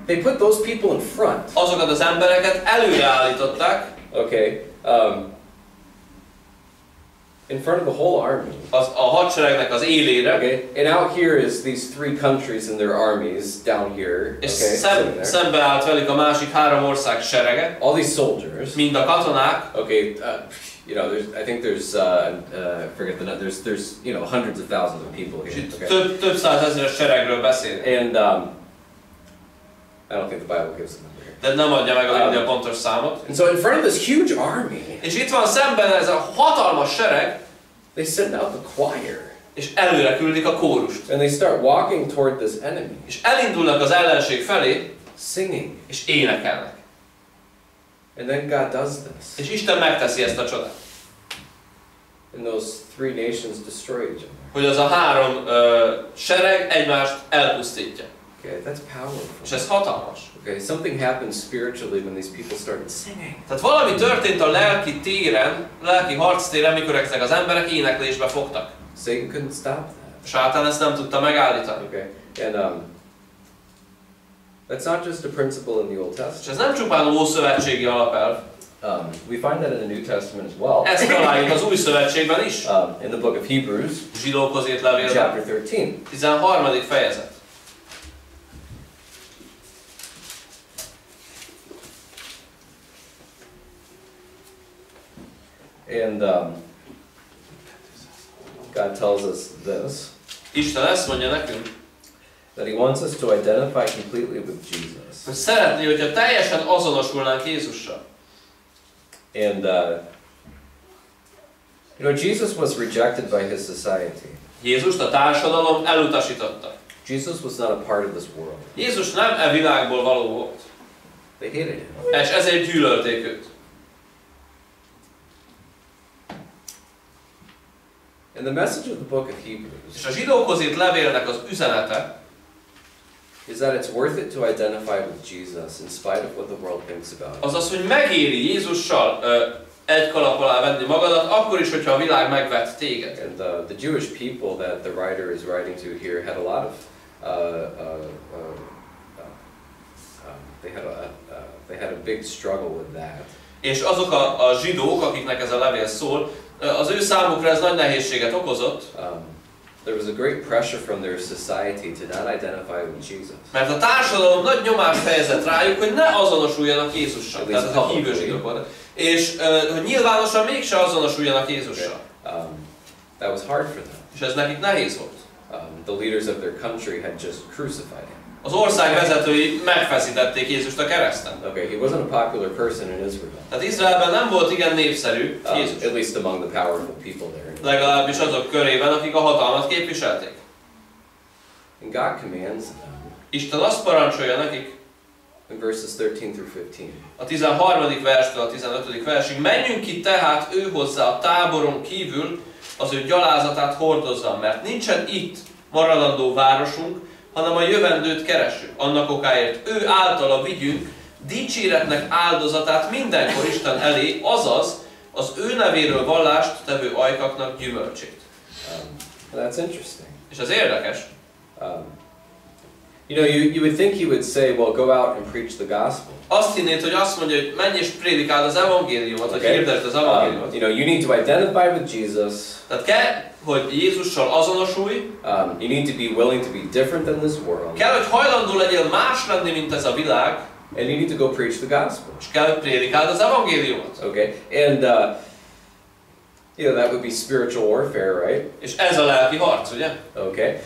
[SPEAKER 2] they put those people in front.
[SPEAKER 1] Azokat az embereket előre állították,
[SPEAKER 2] Okay, in front of the whole army.
[SPEAKER 1] a hadseregnek az élére,
[SPEAKER 2] Okay, and out here is these three countries and their armies down here.
[SPEAKER 1] és
[SPEAKER 2] Okay, sitting there.
[SPEAKER 1] szembe állt velük a másik 3 ország serege,
[SPEAKER 2] All these soldiers.
[SPEAKER 1] mind a katonák.
[SPEAKER 2] Okay, you know, I think there's I forget the number. There's you know hundreds of thousands of people
[SPEAKER 1] És
[SPEAKER 2] here.
[SPEAKER 1] itt
[SPEAKER 2] Okay.
[SPEAKER 1] több százezeres seregről beszélünk.
[SPEAKER 2] And I don't think the Bible gives the number here.
[SPEAKER 1] De nem adja meg a Biblia pontos számot.
[SPEAKER 2] And so in front of this huge army,
[SPEAKER 1] És itt van szemben ez a hatalmas sereg,
[SPEAKER 2] they send out the choir.
[SPEAKER 1] és előre küldik a kórust.
[SPEAKER 2] And they start walking toward this enemy,
[SPEAKER 1] És elindulnak az ellenség felé,
[SPEAKER 2] singing.
[SPEAKER 1] és énekelnek.
[SPEAKER 2] And then God does this.
[SPEAKER 1] És Isten megteszi ezt a csodát.
[SPEAKER 2] And those three nations destroy each other.
[SPEAKER 1] Hogy az a 3 sereg egymást elpusztítja.
[SPEAKER 2] Okay, that's
[SPEAKER 1] És
[SPEAKER 2] powerful.
[SPEAKER 1] ez hatalmas.
[SPEAKER 2] Okay, something happened spiritually when these people started singing.
[SPEAKER 1] Tehát valami történt a lelki téren, lelki harctéren, mikor ezek az emberek éneklésbe fogtak.
[SPEAKER 2] Satan couldn't stop that.
[SPEAKER 1] A sátán ezt nem tudta megállítani.
[SPEAKER 2] Okay, and That's not just a principle in the Old Testament.
[SPEAKER 1] És ez nem csupán ószövetségi alapelv.
[SPEAKER 2] We find that in the New Testament as well.
[SPEAKER 1] Ezt találjuk az Új Szövetségben is.
[SPEAKER 2] In the book of Hebrews,
[SPEAKER 1] Zsidókhoz írt levélben.
[SPEAKER 2] chapter 13.
[SPEAKER 1] 13. fejezet.
[SPEAKER 2] And God tells us this.
[SPEAKER 1] Isten ezt mondja nekünk,
[SPEAKER 2] That He wants us to identify completely with Jesus.
[SPEAKER 1] hogy szeretné, hogyha teljesen azonosulnánk Jézussal.
[SPEAKER 2] And Jesus was rejected by His society.
[SPEAKER 1] Jézust a társadalom elutasította.
[SPEAKER 2] Jesus was not a part of this world.
[SPEAKER 1] Jézus nem e világból való volt.
[SPEAKER 2] They hated Him.
[SPEAKER 1] És ezért gyűlölték őt.
[SPEAKER 2] And the message of the book of Hebrews
[SPEAKER 1] És a zsidókhoz írt levélnek az üzenete,
[SPEAKER 2] is that it's worth it to identify with Jesus in spite of what the world thinks about it.
[SPEAKER 1] az az, hogy megéri Jézussal egy kalap alá venni magadat, akkor is, hogyha a világ megvet téged.
[SPEAKER 2] And the Jewish people that the writer is writing to here had a lot of they had a big struggle with that.
[SPEAKER 1] És azok a zsidók, akiknek ez a levél szól, az ő számukra ez nagy nehézséget okozott.
[SPEAKER 2] There was a great pressure from their society to not identify with Jesus.
[SPEAKER 1] Mert a társadalom nagy nyomást helyezett rájuk, hogy ne azonosuljanak Jézussal. Tehát ez a hívő zsidók volt. És hogy nyilvánosan mégse azonosuljanak Jézussal.
[SPEAKER 2] That was hard for them.
[SPEAKER 1] És ez nekik nehéz volt.
[SPEAKER 2] The leaders of their country had just crucified Him.
[SPEAKER 1] Az ország vezetői megfeszítették Jézust a kereszten.
[SPEAKER 2] Okay, He wasn't a popular person in Israel.
[SPEAKER 1] Tehát Izraelben nem volt igen népszerű Jézus.
[SPEAKER 2] At least among the powerful people there.
[SPEAKER 1] Legalábbis azok körében, akik a hatalmat képviselték.
[SPEAKER 2] And God commands them.
[SPEAKER 1] Isten azt parancsolja nekik,
[SPEAKER 2] in verses 13 through 15.
[SPEAKER 1] A 13. verstől a 15. versig, menjünk ki tehát ő hozzá a táboron kívül, az ő gyalázatát hordozza, mert nincsen itt maradandó városunk, hanem a jövendőt keressük. Annak okáért ő általa vigyünk dicséretnek áldozatát mindenkor Isten elé, azaz az ő nevéről vallást tevő ajkaknak gyümölcsét.
[SPEAKER 2] That's interesting.
[SPEAKER 1] És ez érdekes.
[SPEAKER 2] You know, you would think He would say, well, go out and preach the gospel.
[SPEAKER 1] Azt hinnéd, hogy azt mondja, hogy menj és prédikáld az evangéliumot, vagy hirdesd az evangéliumot.
[SPEAKER 2] You know, you need to identify with Jesus.
[SPEAKER 1] Tehát kell, hogy Jézussal azonosulj.
[SPEAKER 2] You need to be willing to be different than this world.
[SPEAKER 1] Kell, hogy hajlandó legyél más lenni, mint ez a világ.
[SPEAKER 2] And you need to go preach the gospel.
[SPEAKER 1] És kell, hogy prédikáld az evangéliumot.
[SPEAKER 2] Okay, and you know, that would be spiritual warfare, right?
[SPEAKER 1] És ez a lelki harc, ugye?
[SPEAKER 2] Okay.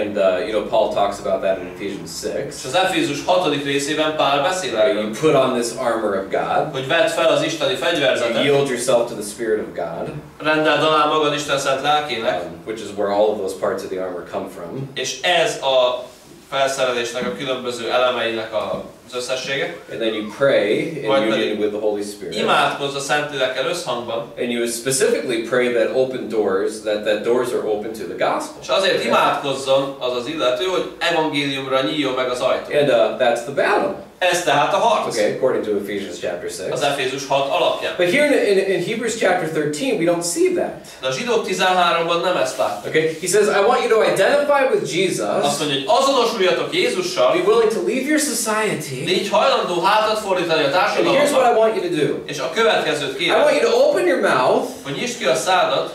[SPEAKER 2] And you know, Paul talks about that in Ephesians 6.
[SPEAKER 1] És az Efézus 6. részében Pál beszél erről.
[SPEAKER 2] You put on this armor of God.
[SPEAKER 1] Hogy vedd fel az isteni fegyverzetet.
[SPEAKER 2] Yield yourself to the Spirit of God.
[SPEAKER 1] Rendeld alá magad Isten szent lelkének.
[SPEAKER 2] Which is where all of those parts of the armor come from.
[SPEAKER 1] És ez a felszerelésnek a különböző elemeinek az összessége.
[SPEAKER 2] And then you pray in union with the Holy Spirit.
[SPEAKER 1] Imádkozz a Szentlélekkel összhangban.
[SPEAKER 2] And you specifically pray that open doors, that doors are open to the gospel.
[SPEAKER 1] És azért imádkozzon az az illető, hogy evangéliumra nyíljon meg az ajtó.
[SPEAKER 2] And that's the battle.
[SPEAKER 1] Ez tehát a harc.
[SPEAKER 2] Okay, according to Ephesians chapter 6.
[SPEAKER 1] Az Efézus 6 alapján.
[SPEAKER 2] But here in Hebrews chapter 13, we don't see that.
[SPEAKER 1] De a Zsidók 13-ban nem ezt látjuk.
[SPEAKER 2] Okay, he says, I want you to identify with Jesus.
[SPEAKER 1] Azt mondja, hogy azonosuljatok Jézussal.
[SPEAKER 2] Be willing to leave your society.
[SPEAKER 1] Légy hajlandó hátat fordítani a
[SPEAKER 2] And
[SPEAKER 1] társadalomnak.
[SPEAKER 2] here's what I want you to do.
[SPEAKER 1] És a következőt
[SPEAKER 2] I want
[SPEAKER 1] kérem,
[SPEAKER 2] you to open your mouth.
[SPEAKER 1] hogy nyisd ki a szádat,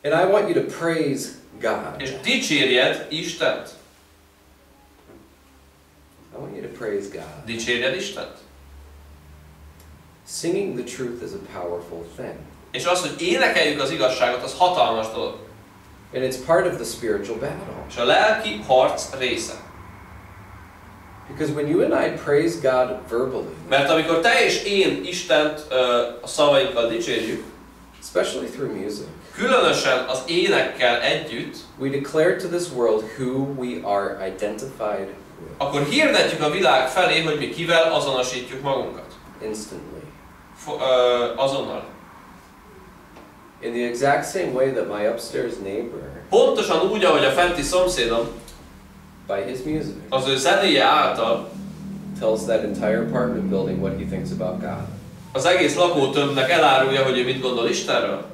[SPEAKER 2] And I want you to praise God.
[SPEAKER 1] és dicsérjed Istent.
[SPEAKER 2] I want you to praise God.
[SPEAKER 1] Dicsérjed Istent.
[SPEAKER 2] Singing the truth is a powerful thing.
[SPEAKER 1] És az, hogy énekeljük az igazságot, az hatalmas dolog.
[SPEAKER 2] And it's part of the spiritual battle.
[SPEAKER 1] És a lelki harc része.
[SPEAKER 2] Because when you and I praise God verbally,
[SPEAKER 1] Mert amikor te és én Istent a szavainkkal dicsérjük,
[SPEAKER 2] especially through music,
[SPEAKER 1] különösen az énekkel együtt,
[SPEAKER 2] we declare to this world who we are identified with.
[SPEAKER 1] Akkor hirdetjük a világ felé, hogy mi kivel azonosítjuk magunkat.
[SPEAKER 2] Instantly.
[SPEAKER 1] Azonnal.
[SPEAKER 2] In the exact same way that my upstairs neighbor,
[SPEAKER 1] Pontosan úgy, ahogy a fenti szomszédom,
[SPEAKER 2] by his music,
[SPEAKER 1] az ő zenéje által
[SPEAKER 2] tells that entire apartment building what he thinks about God.
[SPEAKER 1] az egész lakótömbnek elárulja, hogy ő mit gondol Istenről.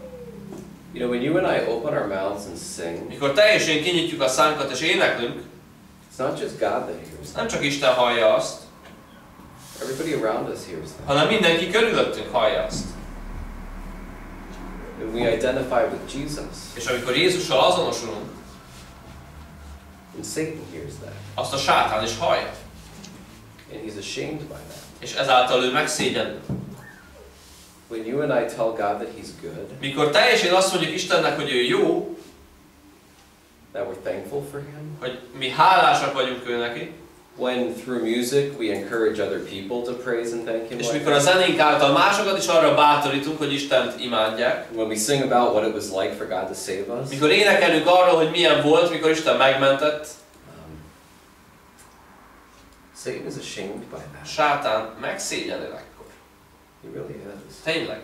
[SPEAKER 2] You know, when you and I open our mouths and sing,
[SPEAKER 1] Mikor te és én kinyitjuk a szánkat és éneklünk,
[SPEAKER 2] It's not just God that hears that.
[SPEAKER 1] Nem csak Isten hallja azt,
[SPEAKER 2] Everybody around us hears that.
[SPEAKER 1] hanem mindenki körülöttünk hallja azt.
[SPEAKER 2] And we identify with Jesus.
[SPEAKER 1] És amikor Jézussal azonosulunk,
[SPEAKER 2] And Satan hears that.
[SPEAKER 1] azt a sátán is hallja.
[SPEAKER 2] And he's ashamed by that.
[SPEAKER 1] És ezáltal ő megszégyenül.
[SPEAKER 2] When you and I tell God that he's good,
[SPEAKER 1] Mikor te és én azt mondjuk Istennek, hogy ő jó,
[SPEAKER 2] that we're thankful for him,
[SPEAKER 1] hogy mi hálásak vagyunk ő neki,
[SPEAKER 2] when through music we encourage other people to praise and thank him,
[SPEAKER 1] és
[SPEAKER 2] like
[SPEAKER 1] mikor a zenénk által másokat is arra bátorítunk, hogy Istent imádják,
[SPEAKER 2] when we sing about what it was like for God to save us,
[SPEAKER 1] mikor énekelünk arról, hogy milyen volt, mikor Isten megmentett,
[SPEAKER 2] Satan is ashamed by that.
[SPEAKER 1] sátán megszégyenül ekkor.
[SPEAKER 2] He really is.
[SPEAKER 1] Tényleg.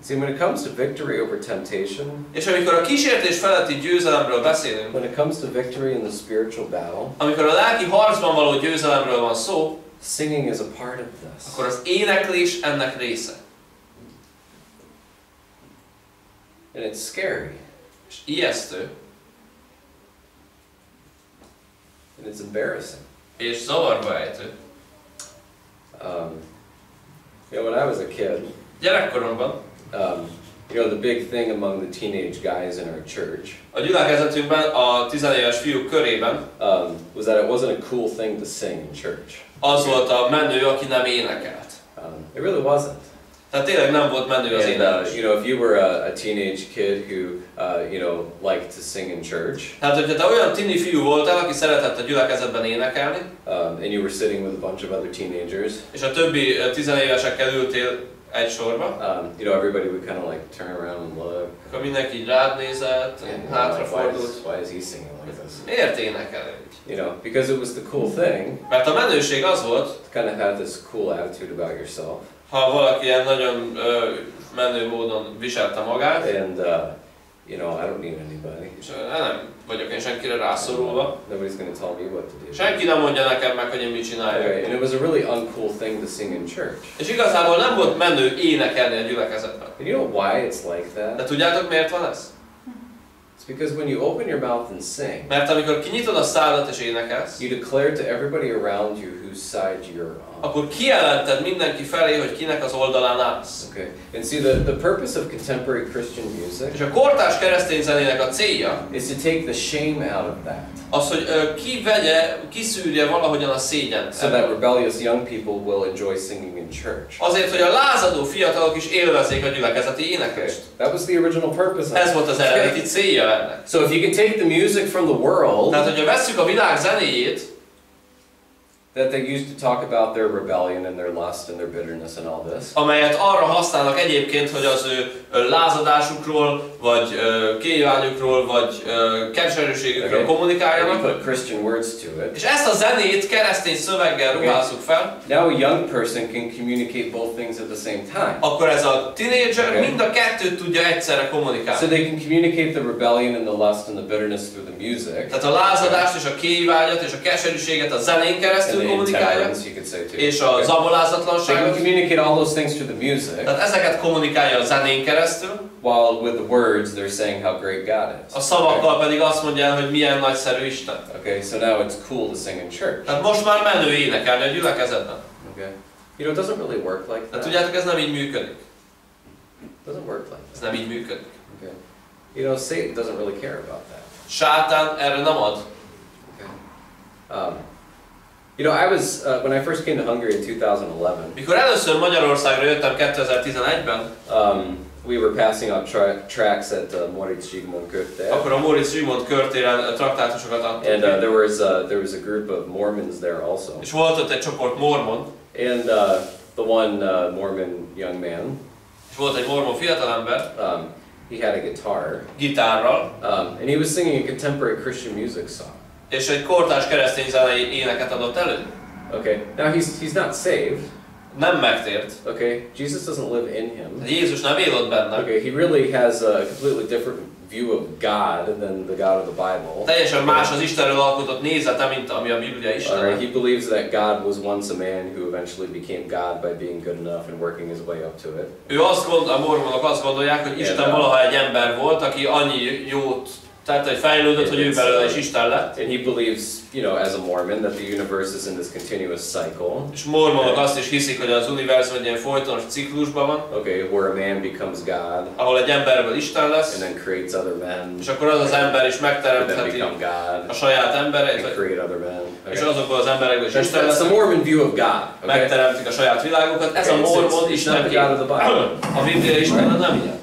[SPEAKER 2] See, when it comes to victory over temptation,
[SPEAKER 1] És amikor a kísértés feletti győzelemről beszélünk,
[SPEAKER 2] when it comes to victory in the spiritual battle,
[SPEAKER 1] amikor a lelki harcban való győzelemről van szó,
[SPEAKER 2] singing is a part of this.
[SPEAKER 1] akkor az éneklés ennek része.
[SPEAKER 2] And it's scary.
[SPEAKER 1] És ijesztő,
[SPEAKER 2] And it's embarrassing.
[SPEAKER 1] és zavarba ejtő.
[SPEAKER 2] You know, when I was a kid,
[SPEAKER 1] Gyerekkoromban
[SPEAKER 2] you know, the big thing among the teenage guys in our church
[SPEAKER 1] a gyülekezetünkben, a 10 éves fiúk körében
[SPEAKER 2] was that it wasn't a cool thing to sing in church.
[SPEAKER 1] az volt a menő, aki nem énekelt.
[SPEAKER 2] It really wasn't.
[SPEAKER 1] Tehát tényleg nem volt menő az
[SPEAKER 2] And
[SPEAKER 1] éneklés.
[SPEAKER 2] you know, if you were a teenage kid who you know, liked to sing in church,
[SPEAKER 1] Tehát, hogyha te olyan tini fiú voltál, aki szeretett a gyülekezetben énekelni,
[SPEAKER 2] and you were sitting with a bunch of other teenagers,
[SPEAKER 1] és a többi 10 évesekkel ültél egy sorba,
[SPEAKER 2] you know, everybody would kind of like turn around and look.
[SPEAKER 1] akkor mindenki így rád nézett,
[SPEAKER 2] And
[SPEAKER 1] hátrafordult.
[SPEAKER 2] why is he singing like this?
[SPEAKER 1] Miért énekel így?
[SPEAKER 2] You know, because it was the cool thing.
[SPEAKER 1] Mert a menőség az volt,
[SPEAKER 2] To kind of have this cool attitude about yourself.
[SPEAKER 1] ha valaki ilyen nagyon menő módon viselte magát,
[SPEAKER 2] And you know, I don't need anybody.
[SPEAKER 1] és nem vagyok én senkire rászorulva,
[SPEAKER 2] Nobody's going to tell me what to do.
[SPEAKER 1] senki nem mondja nekem meg, hogy én mit csináljak.
[SPEAKER 2] Okay, and it was a really uncool thing to sing in church.
[SPEAKER 1] És igazából nem volt menő énekelni a gyülekezetben.
[SPEAKER 2] And you know why it's like
[SPEAKER 1] De
[SPEAKER 2] that?
[SPEAKER 1] tudjátok miért van ez?
[SPEAKER 2] It's because when you open your mouth and sing,
[SPEAKER 1] Mert amikor kinyitod a szádat és énekelsz,
[SPEAKER 2] you declare to everybody around you whose side you're on.
[SPEAKER 1] akkor kijelented mindenki felé, hogy kinek az oldalán állsz.
[SPEAKER 2] Okay, and see the purpose of contemporary Christian music
[SPEAKER 1] És a kortárs keresztény zenének a célja
[SPEAKER 2] is to take the shame out of that,
[SPEAKER 1] az, hogy kiszűrje valahogyan a szégyent.
[SPEAKER 2] so that rebellious young people will enjoy singing in church.
[SPEAKER 1] Azért, hogy a lázadó fiatalok is élvezzék a gyülekezeti éneklést.
[SPEAKER 2] That was the original purpose of
[SPEAKER 1] Ez
[SPEAKER 2] it.
[SPEAKER 1] volt az eredeti célja ennek.
[SPEAKER 2] So if you can take the music from the world
[SPEAKER 1] Tehát, hogyha vesszük a világ zenéjét,
[SPEAKER 2] that they used to talk about their rebellion and their lust and their bitterness and all this,
[SPEAKER 1] amelyet arra használnak egyébként, hogy az ő lázadásukról, vagy kívánjukról, vagy keserűségükről
[SPEAKER 2] and you
[SPEAKER 1] kommunikáljanak,
[SPEAKER 2] put Christian words to it,
[SPEAKER 1] és ezt a zenét keresztény szöveggel ruházzuk fel,
[SPEAKER 2] now a young person can communicate both things at the same time.
[SPEAKER 1] akkor ez a tínédzser
[SPEAKER 2] Okay.
[SPEAKER 1] mind a kettőt tudja egyszerre
[SPEAKER 2] So
[SPEAKER 1] kommunikálni.
[SPEAKER 2] they can communicate the rebellion and the lust and the bitterness through the music.
[SPEAKER 1] Tehát a lázadást és a kévágyat és a keserűséget a zenén
[SPEAKER 2] And
[SPEAKER 1] keresztül
[SPEAKER 2] the
[SPEAKER 1] kommunikálja,
[SPEAKER 2] intemperance, you could say too.
[SPEAKER 1] és a
[SPEAKER 2] Okay. They can
[SPEAKER 1] zabolázatlanságot,
[SPEAKER 2] communicate all those things through the music,
[SPEAKER 1] tehát ezeket kommunikálja a zenén keresztül,
[SPEAKER 2] while with the words they're saying how great God is.
[SPEAKER 1] a szavakkal pedig azt mondja, hogy milyen nagyszerű Isten.
[SPEAKER 2] Okay, so now it's cool to sing in church.
[SPEAKER 1] Tehát most már menő énekelni a gyülekezetben.
[SPEAKER 2] Okay. You know, it doesn't really work like
[SPEAKER 1] De
[SPEAKER 2] that.
[SPEAKER 1] tudjátok, ez nem így működik.
[SPEAKER 2] It doesn't work like
[SPEAKER 1] Ez
[SPEAKER 2] that.
[SPEAKER 1] nem így működik.
[SPEAKER 2] Okay. You know, Satan doesn't really care about that.
[SPEAKER 1] Sátán erre nem ad.
[SPEAKER 2] Okay. You know, I was when I first came to Hungary in 2011.
[SPEAKER 1] Mikor először Magyarországra jöttem 2011-ben,
[SPEAKER 2] We were passing out tracts at Moritz Zsigmond Körte.
[SPEAKER 1] akkor a Móricz Zsigmond körtéren traktátusokat adtunk.
[SPEAKER 2] And there was a group of Mormons there also.
[SPEAKER 1] És volt ott egy csoport mormon,
[SPEAKER 2] And the one Mormon young man,
[SPEAKER 1] és volt egy mormon fiatalember,
[SPEAKER 2] he had a guitar,
[SPEAKER 1] gitárral,
[SPEAKER 2] and he was singing a contemporary Christian music song.
[SPEAKER 1] és egy kortárs keresztény zenei éneket adott elő.
[SPEAKER 2] Okay, now he's not saved.
[SPEAKER 1] Nem megtért.
[SPEAKER 2] Okay, Jesus doesn't live in him.
[SPEAKER 1] Jézus nem él ott benne.
[SPEAKER 2] Okay, he really has a completely different view of God than the God of the Bible.
[SPEAKER 1] Teljesen más az Istenről alkotott nézete, mint ami a Biblia Istene.
[SPEAKER 2] Alright, he believes that God was once a man who eventually became God by being good enough and working his way up to it.
[SPEAKER 1] A mormonok azt gondolják, hogy Isten valaha egy ember volt, aki annyi jót Tehát, hogy fejlődött, hogy ő belőle is Isten lett.
[SPEAKER 2] And he believes, you know, as a Mormon, that the universe is in this continuous cycle.
[SPEAKER 1] És mormonok azt is hiszik, hogy az univerzum egy ilyen folytonos ciklusban van.
[SPEAKER 2] Okay, where a man becomes God.
[SPEAKER 1] Ahol egy emberből Isten lesz.
[SPEAKER 2] And then creates other men.
[SPEAKER 1] És akkor az az ember is megteremtheti a saját embereit.
[SPEAKER 2] And create other men. Okay.
[SPEAKER 1] És azokból az emberekből is Isten lesz.
[SPEAKER 2] That's the Mormon view of God. Okay?
[SPEAKER 1] Megteremtik a saját világukat. Ez a mormon Isten kép. A Biblia Isten nem ilyen.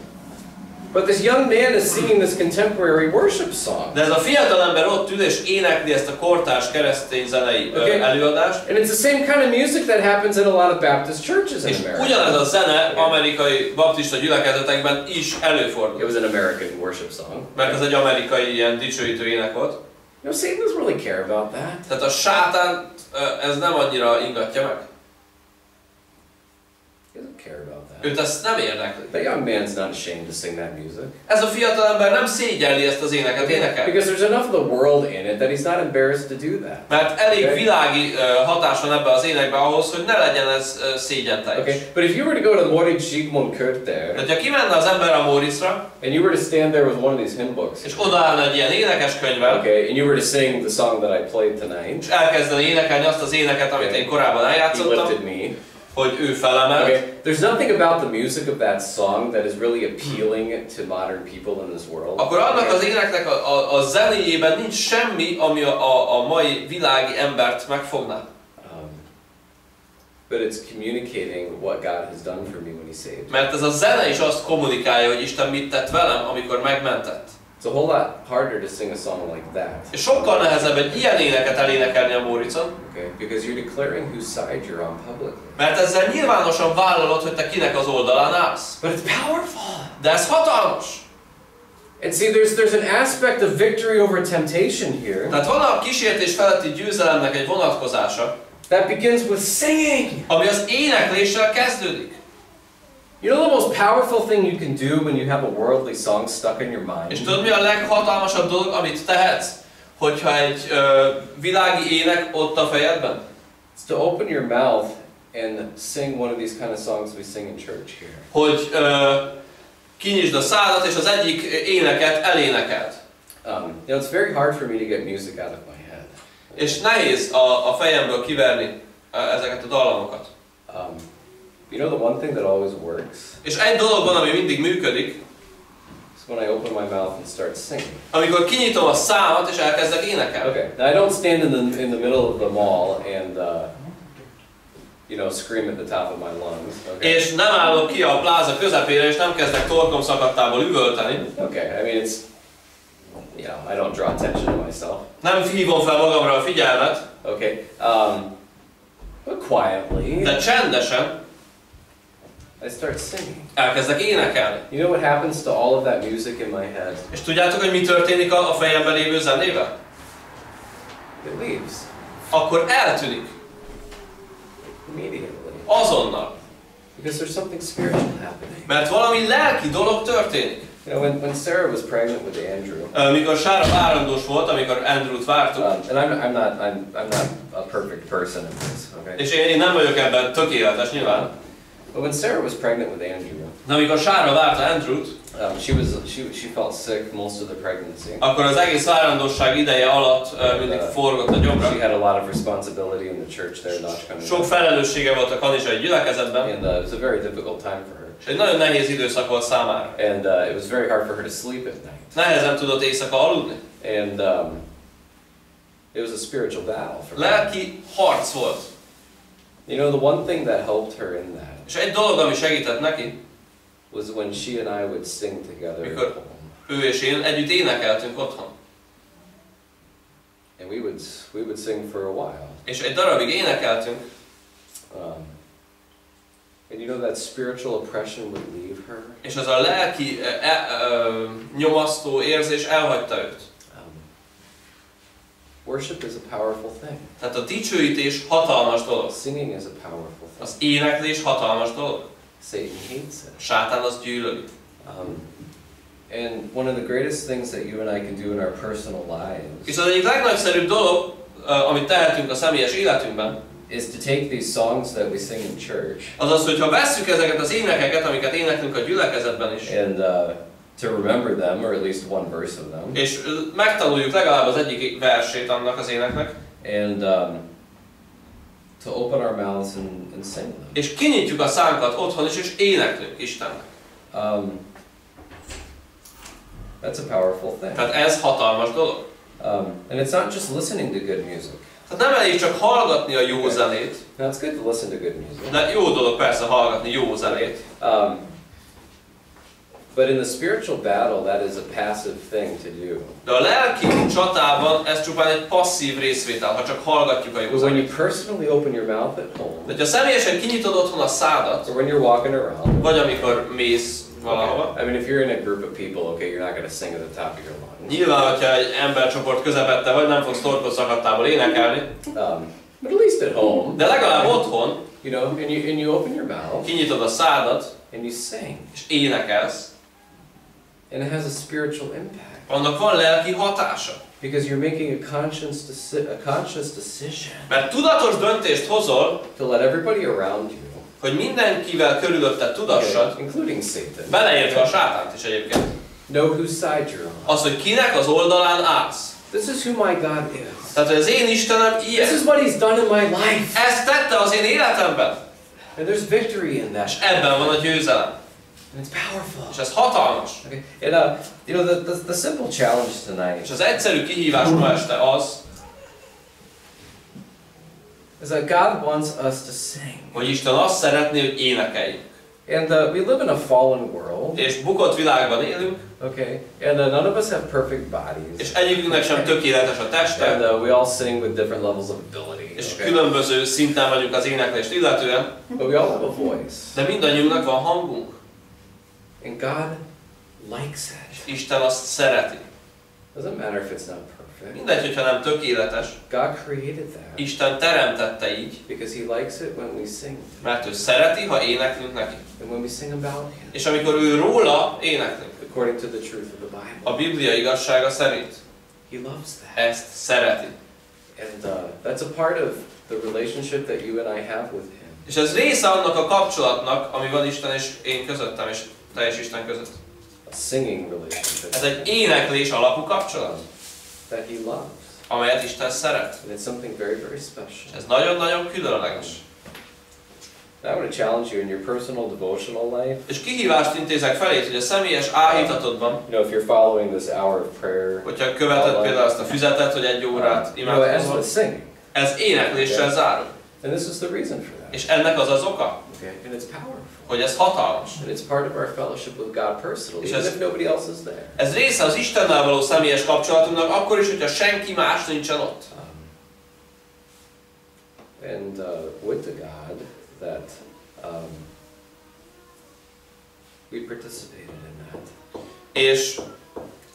[SPEAKER 2] But this young man is singing this contemporary worship song.
[SPEAKER 1] De ez a fiatal ember ott ül és énekli ezt a kortárs keresztény zenei előadást.
[SPEAKER 2] And it's the same kind of music that happens in a lot of Baptist churches in America.
[SPEAKER 1] Ugyanez a zene amerikai baptista gyülekezetekben is előfordul.
[SPEAKER 2] It was an American worship song.
[SPEAKER 1] Mert ez egy amerikai ilyen dicsőítő ének volt.
[SPEAKER 2] You know, Satan doesn't really care about that.
[SPEAKER 1] Tehát a sátán ez nem annyira ingatja meg.
[SPEAKER 2] He doesn't care about that.
[SPEAKER 1] Őt ezt nem érdekli.
[SPEAKER 2] The young man's not ashamed to sing that music.
[SPEAKER 1] Ez a fiatal ember nem szégyelli ezt az éneket énekelni.
[SPEAKER 2] Because there's enough of the world in it that he's not embarrassed to do that.
[SPEAKER 1] Mert elég világi hatás van ebben az énekben ahhoz, hogy ne legyen ez szégyenteljes.
[SPEAKER 2] Okay, but if you were to go to Moritz Zsigmond Körter,
[SPEAKER 1] ha kimenne az ember a Moritzra,
[SPEAKER 2] and you were to stand there with one of these hymn books,
[SPEAKER 1] és odaállna egy ilyen énekes könyvvel,
[SPEAKER 2] okay, and you were to sing the song that I played tonight,
[SPEAKER 1] és elkezdeni énekelni azt az éneket, amit én korábban eljátszottam, hogy ő felemelt.
[SPEAKER 2] Okay. There's nothing about the music of that song that is really appealing to modern people in this world.
[SPEAKER 1] Akkor annak az éneknek a zenéjében nincs semmi, ami a mai világi embert megfogná.
[SPEAKER 2] But it's communicating what God has done for me when He saved.
[SPEAKER 1] Mert ez a zene is azt kommunikálja, hogy Isten mit tett velem, amikor megmentett.
[SPEAKER 2] It's a whole lot harder to sing a song like that.
[SPEAKER 1] És sokkal nehezebb egy ilyen éneket elénekelni a Moritzon.
[SPEAKER 2] Okay, because you're declaring whose side you're on publicly.
[SPEAKER 1] Mert ezzel nyilvánosan vállalod, hogy te kinek az oldalán állsz.
[SPEAKER 2] But it's powerful.
[SPEAKER 1] De ez hatalmas.
[SPEAKER 2] And see, there's an aspect of victory over temptation here.
[SPEAKER 1] Tehát van a kísértés feletti győzelemnek egy vonatkozása.
[SPEAKER 2] That begins with singing.
[SPEAKER 1] Ami az énekléssel kezdődik.
[SPEAKER 2] You know the most powerful thing you can do when you have a worldly song stuck in your mind?
[SPEAKER 1] És tudod mi a leghatalmasabb dolog, amit tehetsz, hogyha egy világi ének ott a fejedben?
[SPEAKER 2] It's to open your mouth and sing one of these kind of songs we sing in church here.
[SPEAKER 1] Hogy kinyisd a szádat és az egyik éneket elénekeld.
[SPEAKER 2] You know, it's very hard for me to get music out of my head.
[SPEAKER 1] És nehéz a fejemből kiverni ezeket a dallamokat.
[SPEAKER 2] You know the one thing that always works?
[SPEAKER 1] És egy dolog van, ami mindig működik.
[SPEAKER 2] It's when I open my mouth and start singing.
[SPEAKER 1] Amikor kinyitom a számat és elkezdek énekelni.
[SPEAKER 2] Okay. Now I don't stand in the middle of the mall and you know, scream at the top of my lungs. Okay.
[SPEAKER 1] És nem állok ki a pláza közepére és nem kezdek torkom szakadtából üvölteni.
[SPEAKER 2] Okay. I mean it's, you know, I don't draw attention to myself.
[SPEAKER 1] Nem hívom fel magamra a figyelmet.
[SPEAKER 2] Okay. But quietly.
[SPEAKER 1] De csendesen.
[SPEAKER 2] I start singing.
[SPEAKER 1] Elkezdek énekelni.
[SPEAKER 2] You know what happens to all of that music in my head?
[SPEAKER 1] És tudjátok, hogy mi történik a fejemben lévő zenével?
[SPEAKER 2] It leaves.
[SPEAKER 1] Akkor eltűnik.
[SPEAKER 2] Immediately.
[SPEAKER 1] Azonnal.
[SPEAKER 2] Because there's something spiritual happening.
[SPEAKER 1] Mert valami lelki dolog történik.
[SPEAKER 2] You know, when Sarah was pregnant with Andrew.
[SPEAKER 1] Mikor Sára várandós volt, amikor Andrewt vártuk.
[SPEAKER 2] And I'm not a perfect person in this. Okay.
[SPEAKER 1] És én nem vagyok ebben tökéletes nyilván.
[SPEAKER 2] But when Sarah was pregnant with Andrew,
[SPEAKER 1] de amikor Sára várta Andrewt,
[SPEAKER 2] she felt sick most of the pregnancy.
[SPEAKER 1] Akkor az egész várandóság ideje alatt mindig forgott a gyomra.
[SPEAKER 2] She had a lot of responsibility in the church there in Oshkosh.
[SPEAKER 1] Sok felelőssége volt a kanizsai gyülekezetben.
[SPEAKER 2] And it was a very difficult time for her.
[SPEAKER 1] És egy nagyon nehéz időszak volt számára.
[SPEAKER 2] And it was very hard for her to sleep at night.
[SPEAKER 1] Nehezen tudott éjszaka aludni.
[SPEAKER 2] And it was a spiritual battle for her.
[SPEAKER 1] Lelki harc volt.
[SPEAKER 2] You know, the one thing that helped her in that.
[SPEAKER 1] És egy dolog, ami segített neki,
[SPEAKER 2] was when she and I would sing together at home.
[SPEAKER 1] Ő és én együtt énekeltünk otthon.
[SPEAKER 2] And we would sing for a while.
[SPEAKER 1] És egy darabig énekeltünk.
[SPEAKER 2] And you know that spiritual oppression would leave her.
[SPEAKER 1] És az a lelki nyomasztó érzés elhagyta őt.
[SPEAKER 2] Worship is a powerful thing.
[SPEAKER 1] Tehát a dicsőítés hatalmas dolog.
[SPEAKER 2] Singing is a powerful thing.
[SPEAKER 1] Az éneklés hatalmas dolog.
[SPEAKER 2] Satan hates it.
[SPEAKER 1] Sátán azt gyűlöli.
[SPEAKER 2] And one of the greatest things that you and I can do in our personal lives.
[SPEAKER 1] És az egyik legnagyszerűbb dolog, amit tehetünk a személyes életünkben,
[SPEAKER 2] is to take these songs that we sing in church.
[SPEAKER 1] Az az, hogyha vesszük ezeket az énekeket, amiket éneklünk a gyülekezetben is.
[SPEAKER 2] And to to remember them, or at least one verse of them.
[SPEAKER 1] És megtanuljuk legalább az egyik versét annak az éneknek.
[SPEAKER 2] And to open our mouths and sing them.
[SPEAKER 1] És kinyitjuk a szánkat otthon is, és éneklünk Istennek.
[SPEAKER 2] That's a powerful thing.
[SPEAKER 1] Tehát ez hatalmas dolog.
[SPEAKER 2] And it's not just listening to good music.
[SPEAKER 1] Tehát nem elég csak hallgatni a jó zenét.
[SPEAKER 2] Now it's good to listen to good music.
[SPEAKER 1] De jó dolog persze hallgatni jó zenét.
[SPEAKER 2] But in the spiritual battle, that is a passive thing to do.
[SPEAKER 1] De a lelki csatában ez csupán egy passzív részvétel, ha csak hallgatjuk a jó
[SPEAKER 2] But when you
[SPEAKER 1] zenét.
[SPEAKER 2] personally open your mouth at home,
[SPEAKER 1] De ha személyesen kinyitod otthon a szádat,
[SPEAKER 2] or when you're walking around,
[SPEAKER 1] vagy amikor mész valahova.
[SPEAKER 2] I mean, if you're in a group of people, okay, you're not going to sing at the top of your lungs.
[SPEAKER 1] Nyilván, hogyha egy embercsoport közepette vagy, nem fogsz torkod szakadtából énekelni.
[SPEAKER 2] But at least at home,
[SPEAKER 1] De legalább otthon,
[SPEAKER 2] you know, and you open your mouth,
[SPEAKER 1] kinyitod a szádat,
[SPEAKER 2] and you sing,
[SPEAKER 1] és énekelsz.
[SPEAKER 2] and it has a spiritual impact.
[SPEAKER 1] Annak van lelki hatása.
[SPEAKER 2] Because you're making a conscious decision
[SPEAKER 1] Mert tudatos döntést hozol,
[SPEAKER 2] to let everybody around you,
[SPEAKER 1] hogy mindenkivel körülötted tudassad,
[SPEAKER 2] including Satan,
[SPEAKER 1] beleértve a sátánt is egyébként.
[SPEAKER 2] know whose side you're on.
[SPEAKER 1] Az, hogy kinek az oldalán állsz.
[SPEAKER 2] This is who my God is.
[SPEAKER 1] Tehát, hogy az én Istenem ilyen.
[SPEAKER 2] This is what He's done in my life.
[SPEAKER 1] Ezt tette az én életemben.
[SPEAKER 2] And there's victory in that.
[SPEAKER 1] És ebben van a győzelem.
[SPEAKER 2] And it's powerful.
[SPEAKER 1] És ez hatalmas.
[SPEAKER 2] Okay. And you know, the simple challenge tonight
[SPEAKER 1] És az egyszerű kihívás ma este az,
[SPEAKER 2] is that God wants us to sing.
[SPEAKER 1] hogy Isten azt szeretné, hogy énekeljünk.
[SPEAKER 2] And we live in a fallen world.
[SPEAKER 1] És bukott világban élünk.
[SPEAKER 2] Okay. And none of us have perfect bodies.
[SPEAKER 1] És egyikünknek sem tökéletes a teste.
[SPEAKER 2] And we all sing with different levels of ability.
[SPEAKER 1] És
[SPEAKER 2] Okay?
[SPEAKER 1] különböző szinten vagyunk az éneklést illetően.
[SPEAKER 2] But we all have a voice.
[SPEAKER 1] De mindannyiunknak van hangunk.
[SPEAKER 2] And God likes it.
[SPEAKER 1] És Isten azt szereti.
[SPEAKER 2] Doesn't matter if it's not perfect.
[SPEAKER 1] Mindegy, hogyha nem tökéletes.
[SPEAKER 2] God created that.
[SPEAKER 1] Isten teremtette így.
[SPEAKER 2] Because He likes it when we sing.
[SPEAKER 1] Mert ő szereti, ha éneklünk neki.
[SPEAKER 2] And when we sing about Him.
[SPEAKER 1] És amikor ő róla éneklünk.
[SPEAKER 2] According to the truth of the Bible.
[SPEAKER 1] A Biblia igazsága szerint.
[SPEAKER 2] He loves that.
[SPEAKER 1] Ezt szereti.
[SPEAKER 2] And that's a part of the relationship that you and I have with Him.
[SPEAKER 1] És ez része annak a kapcsolatnak, ami van Isten és én közöttem, és te és Isten között.
[SPEAKER 2] A singing relationship.
[SPEAKER 1] Ez egy éneklés alapú kapcsolat,
[SPEAKER 2] That He loves.
[SPEAKER 1] amelyet Isten szeret.
[SPEAKER 2] And it's something very, very special.
[SPEAKER 1] És ez nagyon-nagyon különleges.
[SPEAKER 2] I want to challenge you in your personal devotional life.
[SPEAKER 1] És kihívást intézek felét, hogy a személyes áhítatodban,
[SPEAKER 2] You know, if you're following this hour of prayer,
[SPEAKER 1] hogyha követed például azt a füzetet, hogy egy órát
[SPEAKER 2] you know, it ends
[SPEAKER 1] imádkozol,
[SPEAKER 2] with singing.
[SPEAKER 1] ez énekléssel zárul.
[SPEAKER 2] And this is the reason for that.
[SPEAKER 1] És ennek az az oka,
[SPEAKER 2] Okay? And it's powerful.
[SPEAKER 1] hogy ez hatalmas.
[SPEAKER 2] And it's part of our fellowship with God personally,
[SPEAKER 1] És
[SPEAKER 2] even
[SPEAKER 1] ez-
[SPEAKER 2] if nobody else is there.
[SPEAKER 1] Ez része az Istennel való személyes kapcsolatunknak, akkor is, hogyha senki más nincsen ott.
[SPEAKER 2] And would to God that we participated in that.
[SPEAKER 1] És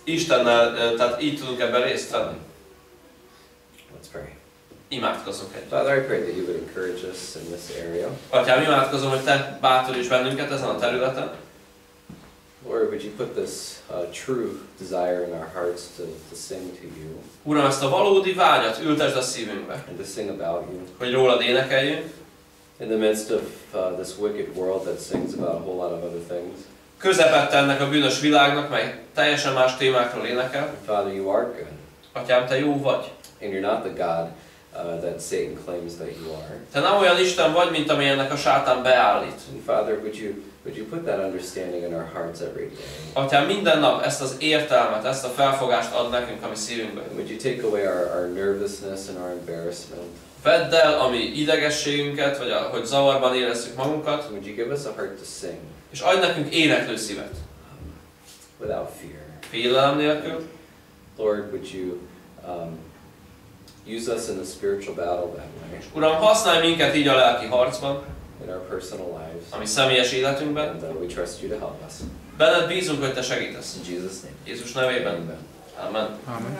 [SPEAKER 1] Istennel, tehát így tudunk ebben részt venni.
[SPEAKER 2] Let's pray.
[SPEAKER 1] Imádkozzunk együtt.
[SPEAKER 2] Father, I pray that you would encourage us in this area.
[SPEAKER 1] Atyám, imádkozom, hogy te bátoríts bennünket ezen a területen.
[SPEAKER 2] Lord, would you put this true desire in our hearts to sing to you
[SPEAKER 1] Uram, ezt a valódi vágyat ültesd a szívünkbe,
[SPEAKER 2] and to sing about you
[SPEAKER 1] hogy rólad énekeljünk.
[SPEAKER 2] in the midst of this wicked world that sings about a whole lot of other things.
[SPEAKER 1] Közepette ennek a bűnös világnak, mely teljesen más témákról énekel.
[SPEAKER 2] And Father, you are good,
[SPEAKER 1] Atyám, te jó vagy.
[SPEAKER 2] and you're not the God that Satan claims that you are.
[SPEAKER 1] Te nem olyan Isten vagy, mint amilyennek a sátán beállít.
[SPEAKER 2] And Father, would you put that understanding in our hearts every day?
[SPEAKER 1] Atyám, minden nap ezt az értelmet, ezt a felfogást ad nekünk a mi szívünkbe.
[SPEAKER 2] And would you take away our nervousness and our embarrassment?
[SPEAKER 1] Vedd el a mi idegességünket, vagy hogy zavarban érezzük magunkat,
[SPEAKER 2] Would you give us a heart to sing
[SPEAKER 1] és adj nekünk éneklő szívet.
[SPEAKER 2] without fear?
[SPEAKER 1] Félelem nélkül.
[SPEAKER 2] Lord, would you use us in the spiritual battle that way,
[SPEAKER 1] Uram, használj minket így a lelki harcban,
[SPEAKER 2] in our personal lives,
[SPEAKER 1] a mi személyes életünkben.
[SPEAKER 2] and we trust you to help us.
[SPEAKER 1] Benned bízunk, hogy te segítesz.
[SPEAKER 2] In Jesus' name.
[SPEAKER 1] Jézus nevében.
[SPEAKER 2] Amen.
[SPEAKER 1] Amen.
[SPEAKER 3] Amen.